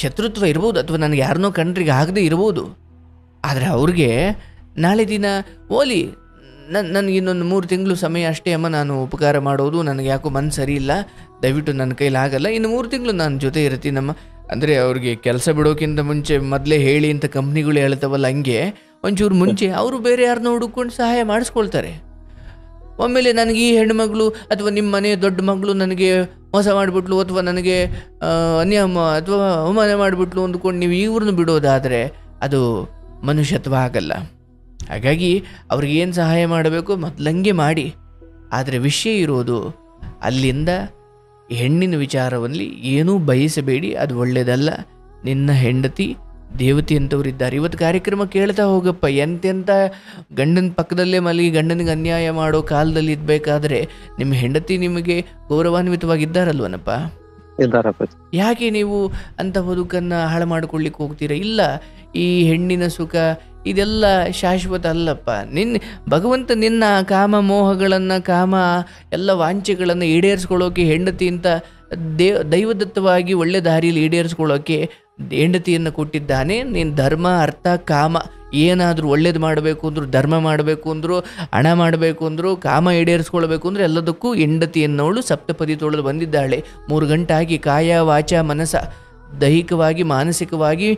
ಶತ್ರುತ್ವ ಇರ್ಬೋದು, ಅಥವಾ ನನಗೆ ಯಾರನ್ನೋ ಕಂಡ್ರಿಗೆ ಆಗದೆ ಇರ್ಬೋದು, ಆದರೆ ಅವ್ರಿಗೆ ನಾಳೆ ದಿನ ಓಲಿ ನನಗೆ ಇನ್ನೊಂದು 3 ತಿಂಗಳು ಸಮಯ ಅಷ್ಟೇ ಅಮ್ಮ, ನಾನು ಉಪಕಾರ ಮಾಡೋದು, ನನಗೆ ಯಾಕೋ ಮನಸ್ಸು ಸರಿ ಇಲ್ಲ, ದಯವಿಟ್ಟು ನನ್ನ ಕೈಲಾಗಲ್ಲ, ಇನ್ನು 3 ತಿಂಗಳು ನಾನು ಜೊತೆ ಇರ್ತೀನಮ್ಮ. ಅಂದರೆ ಅವ್ರಿಗೆ ಕೆಲಸ ಬಿಡೋಕ್ಕಿಂತ ಮುಂಚೆ ಮೊದಲೇ ಹೇಳಿ ಅಂತ ಕಂಪ್ನಿಗಳು ಹೇಳ್ತಾವಲ್ಲ, ಹಂಗೆ ಒಂಚೂರು ಮುಂಚೆ ಅವರು ಬೇರೆ ಯಾರನ್ನೋ ಹುಡುಕೊಂಡು ಸಹಾಯ ಮಾಡಿಸ್ಕೊಳ್ತಾರೆ. ಒಮ್ಮೆಲೆ ನನಗೆ ಈ ಹೆಣ್ಣುಮಗಳು ಅಥವಾ ನಿಮ್ಮ ಮನೆ ದೊಡ್ಡ ಮಗಳು ನನಗೆ ಮೋಸ ಮಾಡಿಬಿಟ್ಲು, ಅಥವಾ ನನಗೆ ಅನ್ಯಾಯ ಅಥವಾ ಅವಮಾನ ಮಾಡಿಬಿಟ್ಲು ಅಂದ್ಕೊಂಡು ನೀವು ಇವ್ರನ್ನ ಬಿಡೋದಾದರೆ ಅದು ಮನುಷ್ಯತ್ವ ಆಗಲ್ಲ. ಹಾಗಾಗಿ ಅವ್ರಿಗೇನು ಸಹಾಯ ಮಾಡಬೇಕು ಮೊದಲಂಗೆ ಮಾಡಿ. ಆದರೆ ವಿಷಯ ಇರೋದು ಅಲ್ಲಿಂದ ಹೆಣ್ಣಿನ ವಿಚಾರದಲ್ಲಿ ಏನೂ ಬಯಸಬೇಡಿ, ಅದು ಒಳ್ಳೆಯದಲ್ಲ. ನಿನ್ನ ಹೆಂಡತಿ ದೇವತೆ ಅಂತವರಿದ್ದಾರೆ. ಇವತ್ತು ಕಾರ್ಯಕ್ರಮ ಕೇಳ್ತಾ ಹೋಗಪ್ಪ, ಎಂತೆಂಥ ಗಂಡನ ಪಕ್ಕದಲ್ಲೇ ಮಲಗಿ ಗಂಡನಿಗೆ ಅನ್ಯಾಯ ಮಾಡೋ ಕಾಲದಲ್ಲಿ ಇರಬೇಕಾದ್ರೆ ನಿಮ್ಮ ಹೆಂಡತಿ ನಿಮಗೆ ಗೌರವಾನ್ವಿತವಾಗಿದ್ದಾರಲ್ವನಪ್ಪ? ಯಾಕೆ ನೀವು ಅಂಥ ಬದುಕನ್ನು ಹಾಳು ಮಾಡಿಕೊಳ್ಳಿಕ್ಕೆ ಹೋಗ್ತೀರಾ? ಇಲ್ಲ, ಈ ಹೆಣ್ಣಿನ ಸುಖ ಇದೆಲ್ಲ ಶಾಶ್ವತ ಅಲ್ಲಪ್ಪ. ಭಗವಂತ ನಿನ್ನ ಕಾಮ ಮೋಹಗಳನ್ನು, ಕಾಮ ಎಲ್ಲ ವಾಂಛೆಗಳನ್ನು ಈಡೇರಿಸ್ಕೊಳ್ಳೋಕೆ ಹೆಂಡತಿಯಿಂದ ದೈವದತ್ತವಾಗಿ ಒಳ್ಳೆ ದಾರಿಯಲ್ಲಿ ಈಡೇರಿಸ್ಕೊಳ್ಳೋಕೆ ಹೆಂಡತಿಯನ್ನು ಕೊಟ್ಟಿದ್ದಾನೆ. ನೀನು ಧರ್ಮ ಅರ್ಥ ಕಾಮ ಏನಾದರೂ ಒಳ್ಳೇದು ಮಾಡಬೇಕು ಅಂದರು, ಧರ್ಮ ಮಾಡಬೇಕು ಅಂದರು, ಹಣ ಮಾಡಬೇಕು ಅಂದರು, ಕಾಮ ಈಡೇರಿಸ್ಕೊಳ್ಬೇಕು ಅಂದರೆ ಎಲ್ಲದಕ್ಕೂ ಹೆಂಡತಿಯನ್ನವಳು ಸಪ್ತಪದಿ ತೊಳೆದು ಬಂದಿದ್ದಾಳೆ. 3 ಗಂಟೆ ಆಗಿ ಕಾಯ ವಾಚ ಮನಸ್ಸ, ದೈಹಿಕವಾಗಿ ಮಾನಸಿಕವಾಗಿ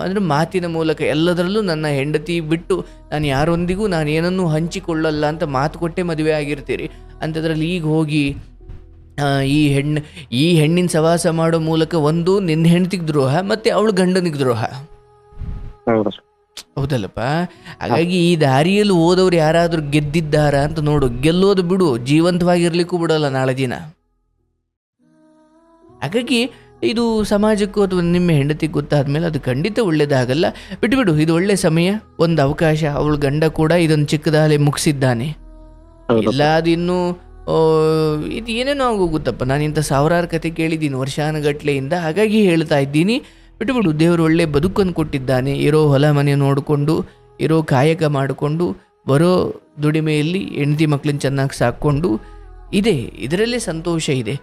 ಅಂದರೆ ಮಾತಿನ ಮೂಲಕ ಎಲ್ಲದರಲ್ಲೂ ನನ್ನ ಹೆಂಡತಿ ಬಿಟ್ಟು ನಾನು ಯಾರೊಂದಿಗೂ ನಾನು ಏನನ್ನೂ ಹಂಚಿಕೊಳ್ಳಲ್ಲ ಅಂತ ಮಾತು ಕೊಟ್ಟೆ ಮದುವೆ ಆಗಿರ್ತೀರಿ. ಅಂಥದ್ರಲ್ಲಿ ಈಗ ಹೋಗಿ ಈ ಹೆಣ್ಣಿನ ಸವಾಸ ಮಾಡೋ ಮೂಲಕ ಒಂದು ನಿನ್ನ ಹೆಂಡತಿಗೆ ದ್ರೋಹ, ಮತ್ತು ಅವಳು ಗಂಡನಿಗೆ ದ್ರೋಹ, ಹೌದಲ್ಲಪ್ಪ? ಹಾಗಾಗಿ ಈ ದಾರಿಯಲ್ಲಿ ಹೋದವ್ರು ಯಾರಾದರೂ ಗೆದ್ದಿದ್ದಾರ ಅಂತ ನೋಡು. ಗೆಲ್ಲೋದು ಬಿಡು, ಜೀವಂತವಾಗಿರ್ಲಿಕ್ಕೂ ಬಿಡೋಲ್ಲ ನಾಳೆ ದಿನ. ಹಾಗಾಗಿ ಇದು ಸಮಾಜಕ್ಕೂ ಅಥವಾ ನಿಮ್ಮ ಹೆಂಡತಿಗೆ ಗೊತ್ತಾದ್ಮೇಲೆ ಅದು ಖಂಡಿತ ಒಳ್ಳೇದಾಗಲ್ಲ. ಬಿಟ್ಟುಬಿಡು, ಇದು ಒಳ್ಳೆ ಸಮಯ, ಒಂದು ಅವಕಾಶ. ಅವಳು ಗಂಡ ಕೂಡ ಇದನ್ನು ಚಿಕ್ಕದಾಲೆ ಮುಗಿಸಿದ್ದಾನೆ. ಇಲ್ಲ ಅದು ಇನ್ನೂ ಇದು ಏನೇನೋ ಆಗೋಗುತ್ತಪ್ಪ. ನಾನು ಇಂಥ ಸಾವಿರಾರು ಕತೆ ಕೇಳಿದ್ದೀನಿ ವರ್ಷಾನುಗಟ್ಲೆಯಿಂದ, ಹಾಗಾಗಿ ಹೇಳ್ತಾ ಇದ್ದೀನಿ. ಬಿಟ್ಟುಬಿಡು, ದೇವರು ಒಳ್ಳೆ ಬದುಕನ್ನು ಕೊಟ್ಟಿದ್ದಾನೆ. ಇರೋ ಹೊಲ ಮನೆ ನೋಡಿಕೊಂಡು, ಇರೋ ಕಾಯಕ ಮಾಡಿಕೊಂಡು, ಬರೋ ದುಡಿಮೆಯಲ್ಲಿ ಹೆಂಡತಿ ಮಕ್ಕಳನ್ನ ಚೆನ್ನಾಗಿ ಸಾಕ್ಕೊಂಡು ಇದೆ, ಇದರಲ್ಲೇ ಸಂತೋಷ ಇದೆ.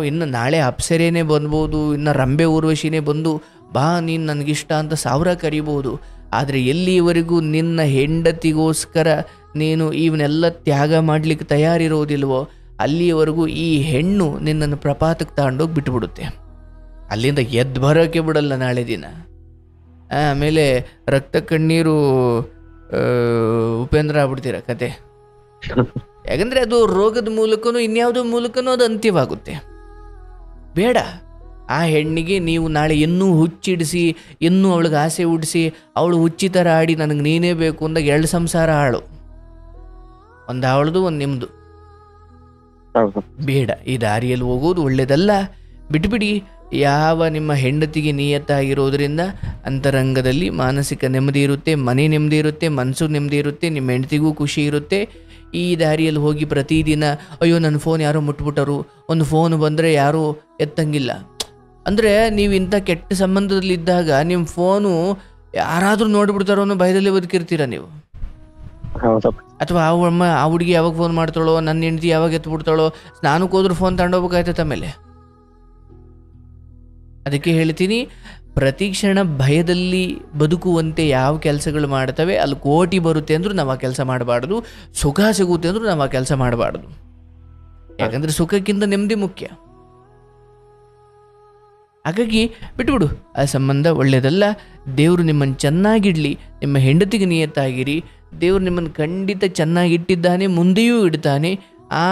ಇನ್ನು ನಾಳೆ ಅಪ್ಸರೇನೇ ಬಂದ್ಬೋದು, ಇನ್ನು ರಂಬೆ ಊರ್ವಶಿನೇ ಬಂದು ಬಾ ನೀನು ನನಗಿಷ್ಟ ಅಂತ 1000 ಕರಿಬೋದು. ಆದರೆ ಎಲ್ಲಿಯವರೆಗೂ ನಿನ್ನ ಹೆಂಡತಿಗೋಸ್ಕರ ನೀನು ಇವನ್ನೆಲ್ಲ ತ್ಯಾಗ ಮಾಡಲಿಕ್ಕೆ ತಯಾರಿರೋದಿಲ್ವೋ ಅಲ್ಲಿಯವರೆಗೂ ಈ ಹೆಣ್ಣು ನಿನ್ನನ್ನು ಪ್ರಪಾತಕ್ಕೆ ತಗೊಂಡೋಗಿ ಬಿಟ್ಟುಬಿಡುತ್ತೆ. ಅಲ್ಲಿಂದ ಎದ್ದು ಬರೋಕ್ಕೆ ಬಿಡಲ್ಲ ನಾಳೆ ದಿನ. ಆಮೇಲೆ ರಕ್ತ ಕಣ್ಣೀರು ಉಪೇಂದ್ರ ಆಗ್ಬಿಡ್ತೀರ ಕತೆ. ಯಾಕಂದರೆ ಅದು ರೋಗದ ಮೂಲಕನೂ ಇನ್ಯಾವುದೋ ಮೂಲಕನೂ ಅದು ಅಂತ್ಯವಾಗುತ್ತೆ. ಬೇಡ. ಆ ಹೆಣ್ಣಿಗೆ ನೀವು ನಾಳೆ ಇನ್ನೂ ಹುಚ್ಚಿಡಿಸಿ ಇನ್ನೂ ಅವಳಿಗೆ ಆಸೆ ಹುಟ್ಟಿಸಿ ಅವಳು ಹುಚ್ಚಿ ಥರ ಆಡಿ ನನಗೆ ನೀನೇ ಬೇಕು ಅಂದಾಗ 2 ಸಂಸಾರ ಹಾಳು, ಒಂದು ಅವಳದು ಒಂದು ನಿಮ್ಮದು. ಬೇಡ. ಈ ದಾರಿಯಲ್ಲಿ ಹೋಗೋದು ಒಳ್ಳೆಯದಲ್ಲ. ಬಿಟ್ಬಿಡಿ. ಯಾವ ನಿಮ್ಮ ಹೆಂಡತಿಗೆ ನಿಯತ್ತಾಗಿರೋದ್ರಿಂದ ಅಂತರಂಗದಲ್ಲಿ ಮಾನಸಿಕ ನೆಮ್ಮದಿ ಇರುತ್ತೆ, ಮನೆ ನೆಮ್ಮದಿ ಇರುತ್ತೆ, ಮನಸ್ಸು ನೆಮ್ಮದಿ ಇರುತ್ತೆ, ನಿಮ್ಮ ಹೆಂಡತಿಗೂ ಖುಷಿ ಇರುತ್ತೆ. ಈ ದಾರಿಯಲ್ಲಿ ಹೋಗಿ ಪ್ರತಿದಿನ ಅಯ್ಯೋ ನನ್ನ ಫೋನ್ ಯಾರೋ ಮುಟ್ಬಿಟ್ಟರು, ಒಂದು ಫೋನ್ ಬಂದರೆ ಯಾರೂ ಎತ್ತಂಗಿಲ್ಲ ಅಂದರೆ ನೀವು ಇಂಥ ಕೆಟ್ಟ ಸಂಬಂಧದಲ್ಲಿದ್ದಾಗ ನಿಮ್ಮ ಫೋನು ಯಾರಾದರೂ ನೋಡಿಬಿಡ್ತಾರೋ ಅನ್ನೋ ಭಯದಲ್ಲಿ ಬದುಕಿರ್ತೀರ ನೀವು. ಅಥವಾ ಆ ಹುಡುಗಿ ಯಾವಾಗ ಫೋನ್ ಮಾಡ್ತಾಳೋ, ನನ್ನ ಹೆಂಡತಿ ಯಾವಾಗ ಎತ್ಬಿಡ್ತಾಳೋ, ಸ್ನಾನಕ್ಕೆ ಹೋದ್ರೂ ಫೋನ್ ತಗೊಂಡೋಗ್ಬೇಕಾಯ್ತೈತೆ ಆಮೇಲೆ. ಅದಕ್ಕೆ ಹೇಳ್ತೀನಿ, ಪ್ರತಿ ಕ್ಷಣ ಭಯದಲ್ಲಿ ಬದುಕುವಂತೆ ಯಾವ ಕೆಲಸಗಳು ಮಾಡ್ತವೆ ಅಲ್ಲಿ ಕೋಟಿ ಬರುತ್ತೆ ಅಂದರೂ ನಾವು ಆ ಕೆಲಸ ಮಾಡಬಾರ್ದು, ಸುಖ ಸಿಗುತ್ತೆ ಅಂದರೂ ನಾವು ಆ ಕೆಲಸ ಮಾಡಬಾರ್ದು. ಯಾಕಂದರೆ ಸುಖಕ್ಕಿಂತ ನೆಮ್ಮದಿ ಮುಖ್ಯ. ಹಾಗಾಗಿ ಬಿಟ್ಬಿಡು, ಆ ಸಂಬಂಧ ಒಳ್ಳೆಯದಲ್ಲ. ದೇವರು ನಿಮ್ಮನ್ನು ಚೆನ್ನಾಗಿಡಲಿ, ನಿಮ್ಮ ಹೆಂಡತಿಗೆ ನಿಯತ್ತಾಗಿರಿ. ದೇವರು ನಿಮ್ಮನ್ನು ಖಂಡಿತ ಚೆನ್ನಾಗಿಟ್ಟಿದ್ದಾನೆ, ಮುಂದೆಯೂ ಇಡ್ತಾನೆ. ಆ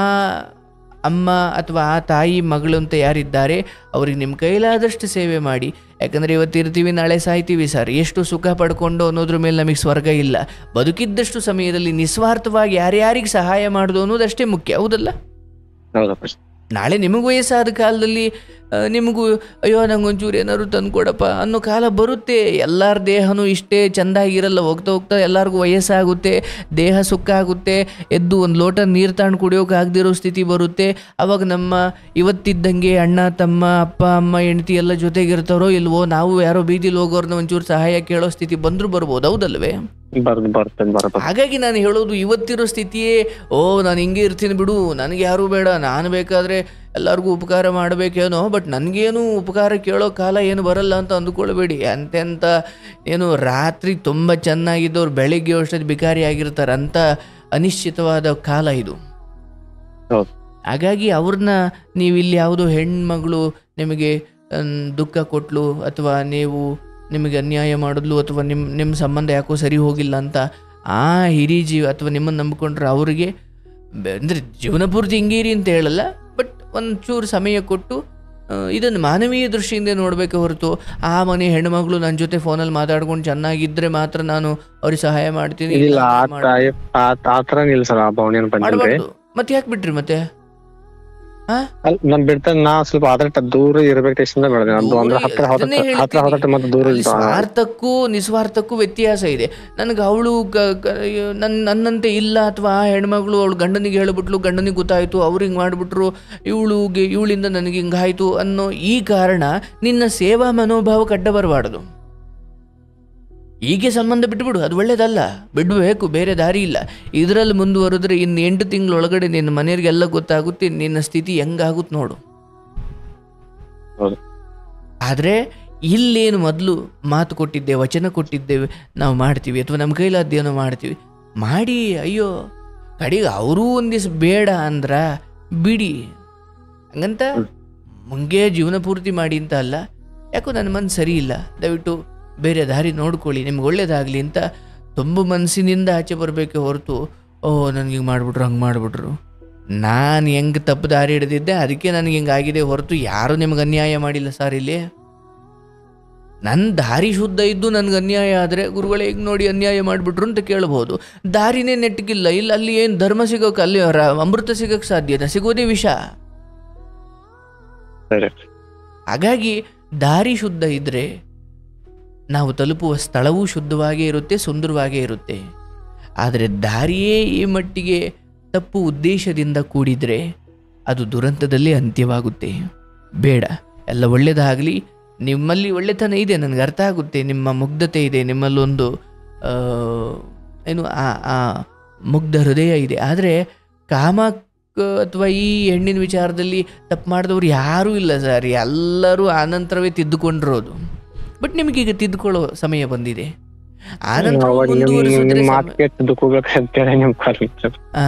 ಅಮ್ಮ ಅಥವಾ ಆ ತಾಯಿ ಮಗಳು ಅಂತ ಯಾರಿದ್ದಾರೆ ಅವ್ರಿಗೆ ನಿಮ್ಮ ಕೈಲಾದಷ್ಟು ಸೇವೆ ಮಾಡಿ. ಯಾಕಂದರೆ ಇವತ್ತು ಇರ್ತೀವಿ ನಾಳೆ ಸಾಯ್ತೀವಿ ಸರ್. ಎಷ್ಟು ಸುಖ ಪಡ್ಕೊಂಡು ಅನ್ನೋದ್ರ ಮೇಲೆ ನಮಗೆ ಸ್ವರ್ಗ ಇಲ್ಲ. ಬದುಕಿದ್ದಷ್ಟು ಸಮಯದಲ್ಲಿ ನಿಸ್ವಾರ್ಥವಾಗಿ ಯಾರ್ಯಾರಿಗೆ ಸಹಾಯ ಮಾಡೋದು ಅನ್ನೋದಷ್ಟೇ ಮುಖ್ಯ, ಹೌದಲ್ಲ? ನಾಳೆ ನಿಮಗೂ ವಯಸ್ಸಾದ ಕಾಲದಲ್ಲಿ ನಿಮಗೂ ಅಯ್ಯೋ ನಂಗೊಂಚೂರು ಏನಾದ್ರು ತಂದುಕೊಡಪ್ಪ ಅನ್ನೋ ಕಾಲ ಬರುತ್ತೆ. ಎಲ್ಲರ ದೇಹನೂ ಇಷ್ಟೇ ಚೆಂದಾಗಿರಲ್ಲ. ಹೋಗ್ತಾ ಹೋಗ್ತಾ ಎಲ್ಲರಿಗೂ ವಯಸ್ಸಾಗುತ್ತೆ, ದೇಹ ಸುಕ್ಕ ಆಗುತ್ತೆ, ಎದ್ದು ಒಂದು ಲೋಟ ನೀರು ತಗೊಂಡು ಕುಡಿಯೋಕೆ ಆಗದಿರೋ ಸ್ಥಿತಿ ಬರುತ್ತೆ. ಅವಾಗ ನಮ್ಮ ಇವತ್ತಿದ್ದಂಗೆ ಅಣ್ಣ ತಮ್ಮ ಅಪ್ಪ ಅಮ್ಮ ಹೆಂಡತಿ ಎಲ್ಲ ಜೊತೆಗಿರ್ತಾರೋ ಇಲ್ವೋ, ನಾವು ಯಾರೋ ಬೀದಿಲಿ ಹೋಗೋರ್ನ ಒಂಚೂರು ಸಹಾಯ ಕೇಳೋ ಸ್ಥಿತಿ ಬಂದರೂ ಬರ್ಬೋದು, ಹೌದಲ್ವೇ? ಹಾಗಾಗಿ ನಾನು ಹೇಳೋದು, ಇವತ್ತಿರೋ ಸ್ಥಿತಿಯೇ ನಾನು ಹಿಂಗೆ ಇರ್ತೀನಿ ಬಿಡು, ನನಗೆ ಯಾರೂ ಬೇಡ, ನಾನು ಬೇಕಾದರೆ ಎಲ್ಲರಿಗೂ ಉಪಕಾರ ಮಾಡಬೇಕೇನೋ, ಬಟ್ ನನಗೇನು ಉಪಕಾರ ಕೇಳೋ ಕಾಲ ಏನು ಬರಲ್ಲ ಅಂತ ಅಂದ್ಕೊಳ್ಬೇಡಿ. ಅಂತೆಂಥ ಏನು ರಾತ್ರಿ ತುಂಬ ಚೆನ್ನಾಗಿದ್ದವ್ರು ಬೆಳಿಗ್ಗೆ ಅಷ್ಟೊತ್ತು ಬಿಕಾರಿ ಆಗಿರ್ತಾರೆ, ಅಂಥ ಅನಿಶ್ಚಿತವಾದ ಕಾಲ ಇದು. ಹಾಗಾಗಿ ಅವ್ರನ್ನ ನೀವಿಲ್ಲಿ ಯಾವುದೋ ಹೆಣ್ಮಗಳು ನಿಮಗೆ ದುಃಖ ಕೊಟ್ಲು ಅಥವಾ ನಿಮಗೆ ಅನ್ಯಾಯ ಮಾಡಿದ್ಲು ಅಥವಾ ನಿಮ್ಮ ಸಂಬಂಧ ಯಾಕೋ ಸರಿ ಹೋಗಿಲ್ಲ ಅಂತ ಆ ಹಿರಿ ಜೀವ ಅಥವಾ ನಿಮ್ಮನ್ನು ನಂಬಿಕೊಂಡ್ರೆ ಅವರಿಗೆ ಅಂದರೆ ಜೀವನ ಪೂರ್ತಿ ಹಿಂಗೀರಿ ಅಂತ ಹೇಳಲ್ಲ, ಬಟ್ ಒಂಚೂರು ಸಮಯ ಕೊಟ್ಟು ಇದನ್ನು ಮಾನವೀಯ ದೃಷ್ಟಿಯಿಂದ ನೋಡಬೇಕೆ ಹೊರತು ಆ ಮನೆ ಹೆಣ್ಮಗಳು ನನ್ನ ಜೊತೆ ಫೋನಲ್ಲಿ ಮಾತಾಡ್ಕೊಂಡು ಚೆನ್ನಾಗಿದ್ರೆ ಮಾತ್ರ ನಾನು ಅವ್ರಿಗೆ ಸಹಾಯ ಮಾಡ್ತೀನಿ ಮಾಡಬಾರ್ದು. ಮತ್ತೆ ಯಾಕೆ ಬಿಟ್ರಿ ಮತ್ತೆ? ಸ್ವಾರ್ಥಕ್ಕೂ ನಿಸ್ವಾರ್ಥಕ್ಕೂ ವ್ಯತ್ಯಾಸ ಇದೆ. ನನಗೆ ಅವಳು ನನ್ನಂತೆ ಇಲ್ಲ ಅಥವಾ ಆ ಹೆಣ್ಮಗಳು ಅವಳು ಗಂಡನಿಗೆ ಹೇಳ್ಬಿಟ್ಲು, ಗಂಡನಿಗೆ ಗೊತ್ತಾಯ್ತು, ಅವ್ರು ಹಿಂಗೆ ಮಾಡಿಬಿಟ್ರು, ಇವಳಿಂದ ನನಗೆ ಹಿಂಗಾಯ್ತು ಅನ್ನೋ ಈ ಕಾರಣ ನಿನ್ನ ಸೇವಾ ಮನೋಭಾವಕ್ಕೆ ಅಡ್ಡ ಬರಬಾರ್ದು. ಹೀಗೆ ಸಂಬಂಧ ಬಿಟ್ಬಿಡು, ಅದು ಒಳ್ಳೇದಲ್ಲ, ಬಿಡಬೇಕು, ಬೇರೆ ದಾರಿ ಇಲ್ಲ. ಇದರಲ್ಲಿ ಮುಂದುವರೆದ್ರೆ ಇನ್ನು 8 ತಿಂಗಳೊಳಗಡೆ ನಿನ್ನ ಮನೆಯವರಿಗೆಲ್ಲ ಗೊತ್ತಾಗುತ್ತೆ ನಿನ್ನ ಸ್ಥಿತಿ ಹೆಂಗಾಗುತ್ತೆ ನೋಡು. ಆದರೆ ಇಲ್ಲೇನು ಮೊದಲು ಮಾತು ಕೊಟ್ಟಿದ್ದೇವೆ, ವಚನ ಕೊಟ್ಟಿದ್ದೇವೆ, ನಾವು ಮಾಡ್ತೀವಿ ಅಥವಾ ನಮ್ಮ ಕೈಲಾದ್ದೇನೋ ಮಾಡ್ತೀವಿ ಮಾಡಿ, ಅಯ್ಯೋ ಕಡೆಗೆ ಅವರೂ ಒಂದಿವ್ಸ ಬೇಡ ಅಂದ್ರ ಬಿಡಿ. ಹಂಗಂತ ಮುಂಗೆ ಜೀವನ ಪೂರ್ತಿ ಮಾಡಿ ಅಂತ ಅಲ್ಲ, ಯಾಕೋ ನನ್ನ ಮನಸ್ಸು ಸರಿ ಇಲ್ಲ, ದಯವಿಟ್ಟು ಬೇರೆ ದಾರಿ ನೋಡ್ಕೊಳ್ಳಿ, ನಿಮ್ಗೆ ಒಳ್ಳೇದಾಗಲಿ ಅಂತ ತುಂಬ ಮನಸ್ಸಿನಿಂದ ಆಚೆ ಬರಬೇಕೆ ಹೊರತು ನನಗೆ ಹಿಂಗೆ ಮಾಡಿಬಿಟ್ರು ಹಂಗೆ ಮಾಡಿಬಿಟ್ರು ನಾನು ಹೆಂಗೆ ತಪ್ಪು ದಾರಿ ಹಿಡಿದಿದ್ದೆ ಅದಕ್ಕೆ ನನಗೆ ಹಿಂಗಾಗಿದೆ ಹೊರತು ಯಾರೂ ನಿಮ್ಗೆ ಅನ್ಯಾಯ ಮಾಡಿಲ್ಲ ಸರ್. ಇಲ್ಲಿ ನನ್ನ ದಾರಿ ಶುದ್ಧ ಇದ್ದು ನನಗೆ ಅನ್ಯಾಯ ಆದರೆ ಗುರುಗಳೇ ಈಗ ನೋಡಿ ಅನ್ಯಾಯ ಮಾಡಿಬಿಟ್ರು ಅಂತ ಕೇಳ್ಬೋದು. ದಾರಿನೇ ನೆಟ್ಟಗಿಲ್ಲ, ಇಲ್ಲ ಅಲ್ಲಿ ಏನು ಧರ್ಮ ಸಿಗೋಕೆ, ಅಲ್ಲಿ ಅಮೃತ ಸಿಗೋಕ್ಕೆ ಸಾಧ್ಯನ? ಸಿಗೋದೇ ವಿಷ. ಹಾಗಾಗಿ ದಾರಿ ಶುದ್ಧ ಇದ್ದರೆ ನಾವು ತಲುಪುವ ಸ್ಥಳವೂ ಶುದ್ಧವಾಗೇ ಇರುತ್ತೆ, ಸುಂದರವಾಗೇ ಇರುತ್ತೆ. ಆದರೆ ದಾರಿಯೇ ಈ ಮಟ್ಟಿಗೆ ತಪ್ಪು ಉದ್ದೇಶದಿಂದ ಕೂಡಿದರೆ ಅದು ದುರಂತದಲ್ಲೇ ಅಂತ್ಯವಾಗುತ್ತೆ. ಬೇಡ, ಎಲ್ಲ ಒಳ್ಳೆಯದಾಗಲಿ. ನಿಮ್ಮಲ್ಲಿ ಒಳ್ಳೆತನ ಇದೆ, ನನಗೆ ಅರ್ಥ ಆಗುತ್ತೆ, ನಿಮ್ಮ ಮುಗ್ಧತೆ ಇದೆ, ನಿಮ್ಮಲ್ಲೊಂದು ಏನು ಆ ಮುಗ್ಧ ಹೃದಯ ಇದೆ. ಆದರೆ ಕಾಮ ಅಥವಾ ಈ ಹೆಣ್ಣಿನ ವಿಚಾರದಲ್ಲಿ ತಪ್ಪು ಮಾಡಿದವರು ಯಾರೂ ಇಲ್ಲ ಸರ್, ಎಲ್ಲರೂ ಆನಂತರವೇ ತಿದ್ದುಕೊಂಡಿರೋದು. ಬಟ್ ನಿಮಗೀಗ ತಿದ್ದುಕೊಳ್ಳೋ ಸಮಯ ಬಂದಿದೆ. ಆನಂತರ ಅವಾಗ ಮುಂದುವರಿಸಿದ್ರೆ ನಿಮ್ ಮಾತು ಕೇಳ್ತ ದುಃಖ ಹೋಗ್ಬೇಕಂತೇಳಿ ನಿಮ್ ಕಾಲ್ ಬಿಡ್ತಾರೆ. ಆ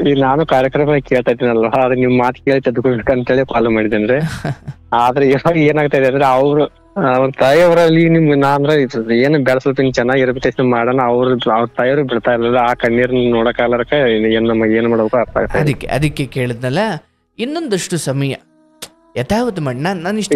ಈಗ ನಾನು ಕಾರ್ಯಕ್ರಮ ಕೇಳ್ತಾ ಇದ್ದೀನಲ್ವಾ, ಆದ್ರೆ ನಿಮ್ ಮಾತು ಕೇಳಿ ತೆಗೆದುಕೊಳ್ಬೇಕಂತೇಳಿ ಕಾಲ್ ಮಾಡಿದ್ದೇನ್ರಿ. ಆದ್ರೆ ಇವಾಗ ಏನಾಗ್ತಾ ಇದೆ ಅಂದ್ರೆ ಅವ್ರ ತಾಯಿಯವರಲ್ಲಿ ನಾಂದ್ರ ಏನು ಬೇಡ ಸ್ವಲ್ಪ ಹಿಂಗ್ ಚೆನ್ನಾಗಿರ್ಬೇಕು ಮಾಡೋಣ, ಅವ್ರ ತಾಯಿಯವರು ಬಿಡ್ತಾ ಇರ್ಲಿಲ್ಲ. ಆ ಕಣ್ಣೀರ್ನ ನೋಡಕಾಲರಕ ನಮಗೆ ಏನ್ ಮಾಡ್ಬೇಕು ಅರ್ಥ ಆಗ್ತಾ ಇದೆ. ಅದಕ್ಕೆ ಕೇಳಿದ್ನಲ್ಲ, ಇನ್ನೊಂದಷ್ಟು ಸಮಯ ಯಥಾವತ್ ಮಾಡಿ ನಾನು ಇಷ್ಟ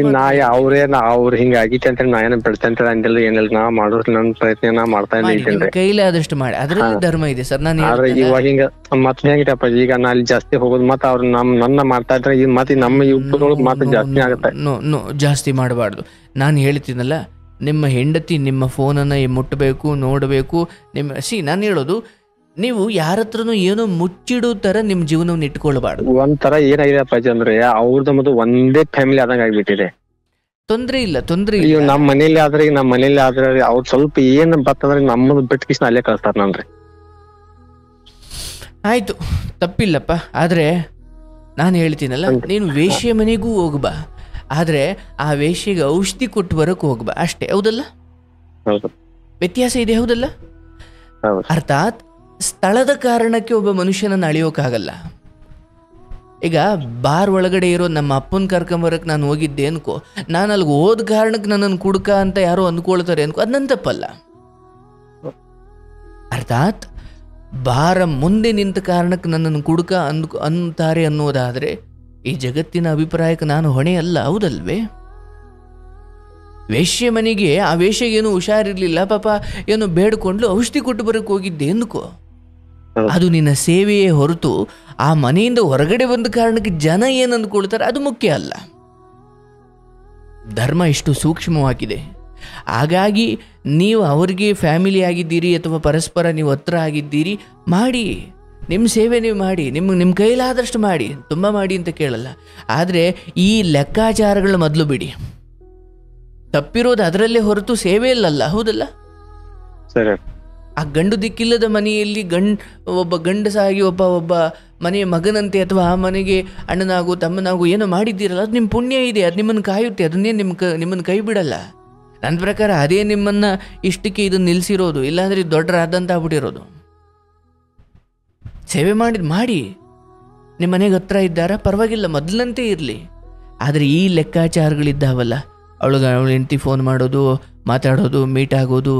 ಅವ್ರ ಹಿಂಗ ಆಗಿತ್ತು ಅಂತ ನಾ ಏನ ಬಿಡ್ತೆ ಅಂತ ಅಂದಿಲ್ಲ, ಏನಿಲ್ಲ. ನಾ ಮಾಡೋದು ನನ್ನ ಪ್ರಯತ್ನ ನಾ ಮಾಡ್ತಾ ಇದ್ದೀನಿ. ಕೈಲಿ ಆದಷ್ಟು ಮಾಡಿ, ಅದ್ರಲ್ಲಿ ಧರ್ಮ ಇದೆ ಸರ್. ನಾನು ಆದ್ರೆ ಇವಾಗ ಹಿಂಗ ಮತ್ತೆ ಹೆಂಗಿಟಪ್ಪ, ಈಗ ನಾ ಅಲ್ಲಿ ಜಾಸ್ತಿ ಹೋಗೋದು ಮತ್ತೆ ಅವ್ರು ನನ್ನ ಮಾಡ್ತಾ ಇದ್ರೆ ಈ ಮತ್ತೆ ನಮ್ಮ ಇಬ್ಬರೊಳಗೆ ಮತ್ತೆ ಜಾಸ್ತಿ ಆಗುತ್ತೆ. ಜಾಸ್ತಿ ಮಾಡಬಾರ್ದು. ನಾನು ಹೇಳ್ತೀನಲ್ಲ, ನಿಮ್ಮ ಹೆಂಡತಿ ನಿಮ್ಮ ಫೋನನ್ನು ಮುಟ್ಟಬೇಕು, ನೋಡಬೇಕು. ನಾನು ಹೇಳೋದು, ನೀವು ಯಾರ ಹತ್ರನೂ ಏನೋ ಮುಚ್ಚಿಡೋ ತರ ನಿಮ್ ಜೀವನವನ್ನು ಇಟ್ಕೊಳ್ಬಾರ್ದು. ಒಂಥರ ಏನಾಗಿದೆ ಅಪ್ಪಾಜಿ ಅಂದ್ರೆ ಅವ್ರದ್ದು ಮತ್ತು ಒಂದೇ ಫ್ಯಾಮಿಲಿ ಆದಂಗ ಆಗ್ಬಿಟ್ಟಿದೆ. ತೊಂದ್ರೆ ಇಲ್ಲ. ನಮ್ಮ ಮನೇಲಿ ಆದ್ರೆ ಅವ್ರು ಸ್ವಲ್ಪ ಏನ್ ಬರ್ತಂದ್ರೆ ನಮ್ಮದು ಬಿಟ್ಟು ಅಲ್ಲೇ ಕಳಿಸ್ತಾರ ನನ್ರಿ. ಆಯ್ತು, ತಪ್ಪಿಲ್ಲಪ್ಪ. ಆದ್ರೆ ನಾನು ಹೇಳ್ತೀನಲ್ಲ, ನೀನು ವೇಶ್ಯ ಮನೆಗೂ ಹೋಗ್ಬಾ, ಆದ್ರೆ ಆ ವೇಶ್ಯೆಗೆ ಔಷಧಿ ಕೊಟ್ಟು ಬರಕ್ ಹೋಗ್ಬಾ ಅಷ್ಟೇ. ಹೌದಲ್ಲ? ವ್ಯತ್ಯಾಸ ಇದೆ, ಹೌದಲ್ಲ? ಅರ್ಥಾತ್ ಸ್ಥಳದ ಕಾರಣಕ್ಕೆ ಒಬ್ಬ ಮನುಷ್ಯನನ್ನು ಅಳಿಯೋಕ್ಕಾಗಲ್ಲ. ಈಗ ಬಾರ್ ಒಳಗಡೆ ಇರೋ ನಮ್ಮ ಅಪ್ಪನ ಕರ್ಕೊಂಬರಕ್ಕೆ ನಾನು ಹೋಗಿದ್ದೆ ಅನ್ಕೋ, ನಾನು ಅಲ್ಲಿಗೆ ಹೋದ ಕಾರಣಕ್ಕೆ ನನ್ನನ್ನು ಕುಡ್ಕ ಅಂತ ಯಾರೋ ಅಂದ್ಕೊಳ್ತಾರೆ ಅನ್ಕೋ, ಅದು ನನ್ನ ತಪ್ಪಲ್ಲ. ಅರ್ಥಾತ್ ಬಾರ ಮುಂದೆ ನಿಂತ ಕಾರಣಕ್ಕೆ ನನ್ನನ್ನು ಕುಡ್ಕ ಅಂತಾರೆ ಅನ್ನೋದಾದ್ರೆ ಈ ಜಗತ್ತಿನ ಅಭಿಪ್ರಾಯಕ್ಕೆ ನಾನು ಹೊಣೆ ಅಲ್ಲ. ಹೌದಲ್ವೇ? ವೇಶ್ಯ ಮನೆಗೆ ಆ ವೇಶ್ಯಗೇನು ಹುಷಾರಿರ್ಲಿಲ್ಲ, ಪಾಪ ಏನು ಬೇಡ್ಕೊಂಡು ಔಷಧಿ ಕೊಟ್ಟು ಬರಕ್ಕೆ ಹೋಗಿದ್ದೆ ಅನ್ಕೋ, ಅದು ನಿನ್ನ ಸೇವೆಯೇ ಹೊರತು ಆ ಮನೆಯಿಂದ ಹೊರಗಡೆ ಬಂದ ಕಾರಣಕ್ಕೆ ಜನ ಏನು ಅಂದ್ಕೊಳ್ತಾರೆ ಅದು ಮುಖ್ಯ ಅಲ್ಲ. ಧರ್ಮ ಇಷ್ಟು ಸೂಕ್ಷ್ಮವಾಗಿದೆ. ಹಾಗಾಗಿ ನೀವು ಅವರಿಗೆ ಫ್ಯಾಮಿಲಿ ಆಗಿದ್ದೀರಿ ಅಥವಾ ಪರಸ್ಪರ ನೀವು ಹತ್ರ ಆಗಿದ್ದೀರಿ, ಮಾಡಿ, ನಿಮ್ಮ ಸೇವೆ ನೀವು ಮಾಡಿ, ನಿಮ್ಮ ಕೈಲಾದಷ್ಟು ಮಾಡಿ, ತುಂಬ ಮಾಡಿ ಅಂತ ಕೇಳಲ್ಲ. ಆದರೆ ಈ ಲೆಕ್ಕಾಚಾರಗಳ ಮೊದಲು ಬಿಡಿ. ತಪ್ಪಿರೋದು ಅದರಲ್ಲೇ ಹೊರತು ಸೇವೆಯಲ್ಲ. ಹೌದಲ್ಲ? ಸರಿ. ಆ ಗಂಡು ದಿಕ್ಕಿಲ್ಲದ ಮನೆಯಲ್ಲಿ ಒಬ್ಬ ಗಂಡಸಾಗಿ ಒಬ್ಬ ಮನೆಯ ಮಗನಂತೆ ಅಥವಾ ಆ ಮನೆಗೆ ಅಣ್ಣನಾಗು ತಮ್ಮನಾಗು ಏನೋ ಮಾಡಿದ್ದೀರಲ್ಲ, ಅದು ನಿಮ್ಮ ಪುಣ್ಯ ಇದೆ, ಅದು ನಿಮ್ಮನ್ನು ಕಾಯುತ್ತೆ, ಅದನ್ನೇ ನಿಮ್ಮನ್ನು ಕೈ ಬಿಡಲ್ಲ. ನನ್ನ ಪ್ರಕಾರ ಅದೇ ನಿಮ್ಮನ್ನು ಇಷ್ಟಕ್ಕೆ ಇದನ್ನು ನಿಲ್ಲಿಸಿರೋದು, ಇಲ್ಲಾಂದರೆ ದೊಡ್ಡ ರಾದಂತ ಆಗ್ಬಿಟ್ಟಿರೋದು. ಸೇವೆ ಮಾಡಿ ನಿಮ್ಮ ಮನೆಗೆ ಹತ್ರ ಇದ್ದಾರಾ ಪರವಾಗಿಲ್ಲ, ಮೊದಲಂತೆ ಇರಲಿ. ಆದರೆ ಈ ಲೆಕ್ಕಾಚಾರಗಳಿದ್ದಾವಲ್ಲ, ಅವಳ ಹೆಂಡತಿ ಫೋನ್ ಮಾಡೋದು, ಮಾತಾಡೋದು, ಮೀಟ್ ಆಗೋದು,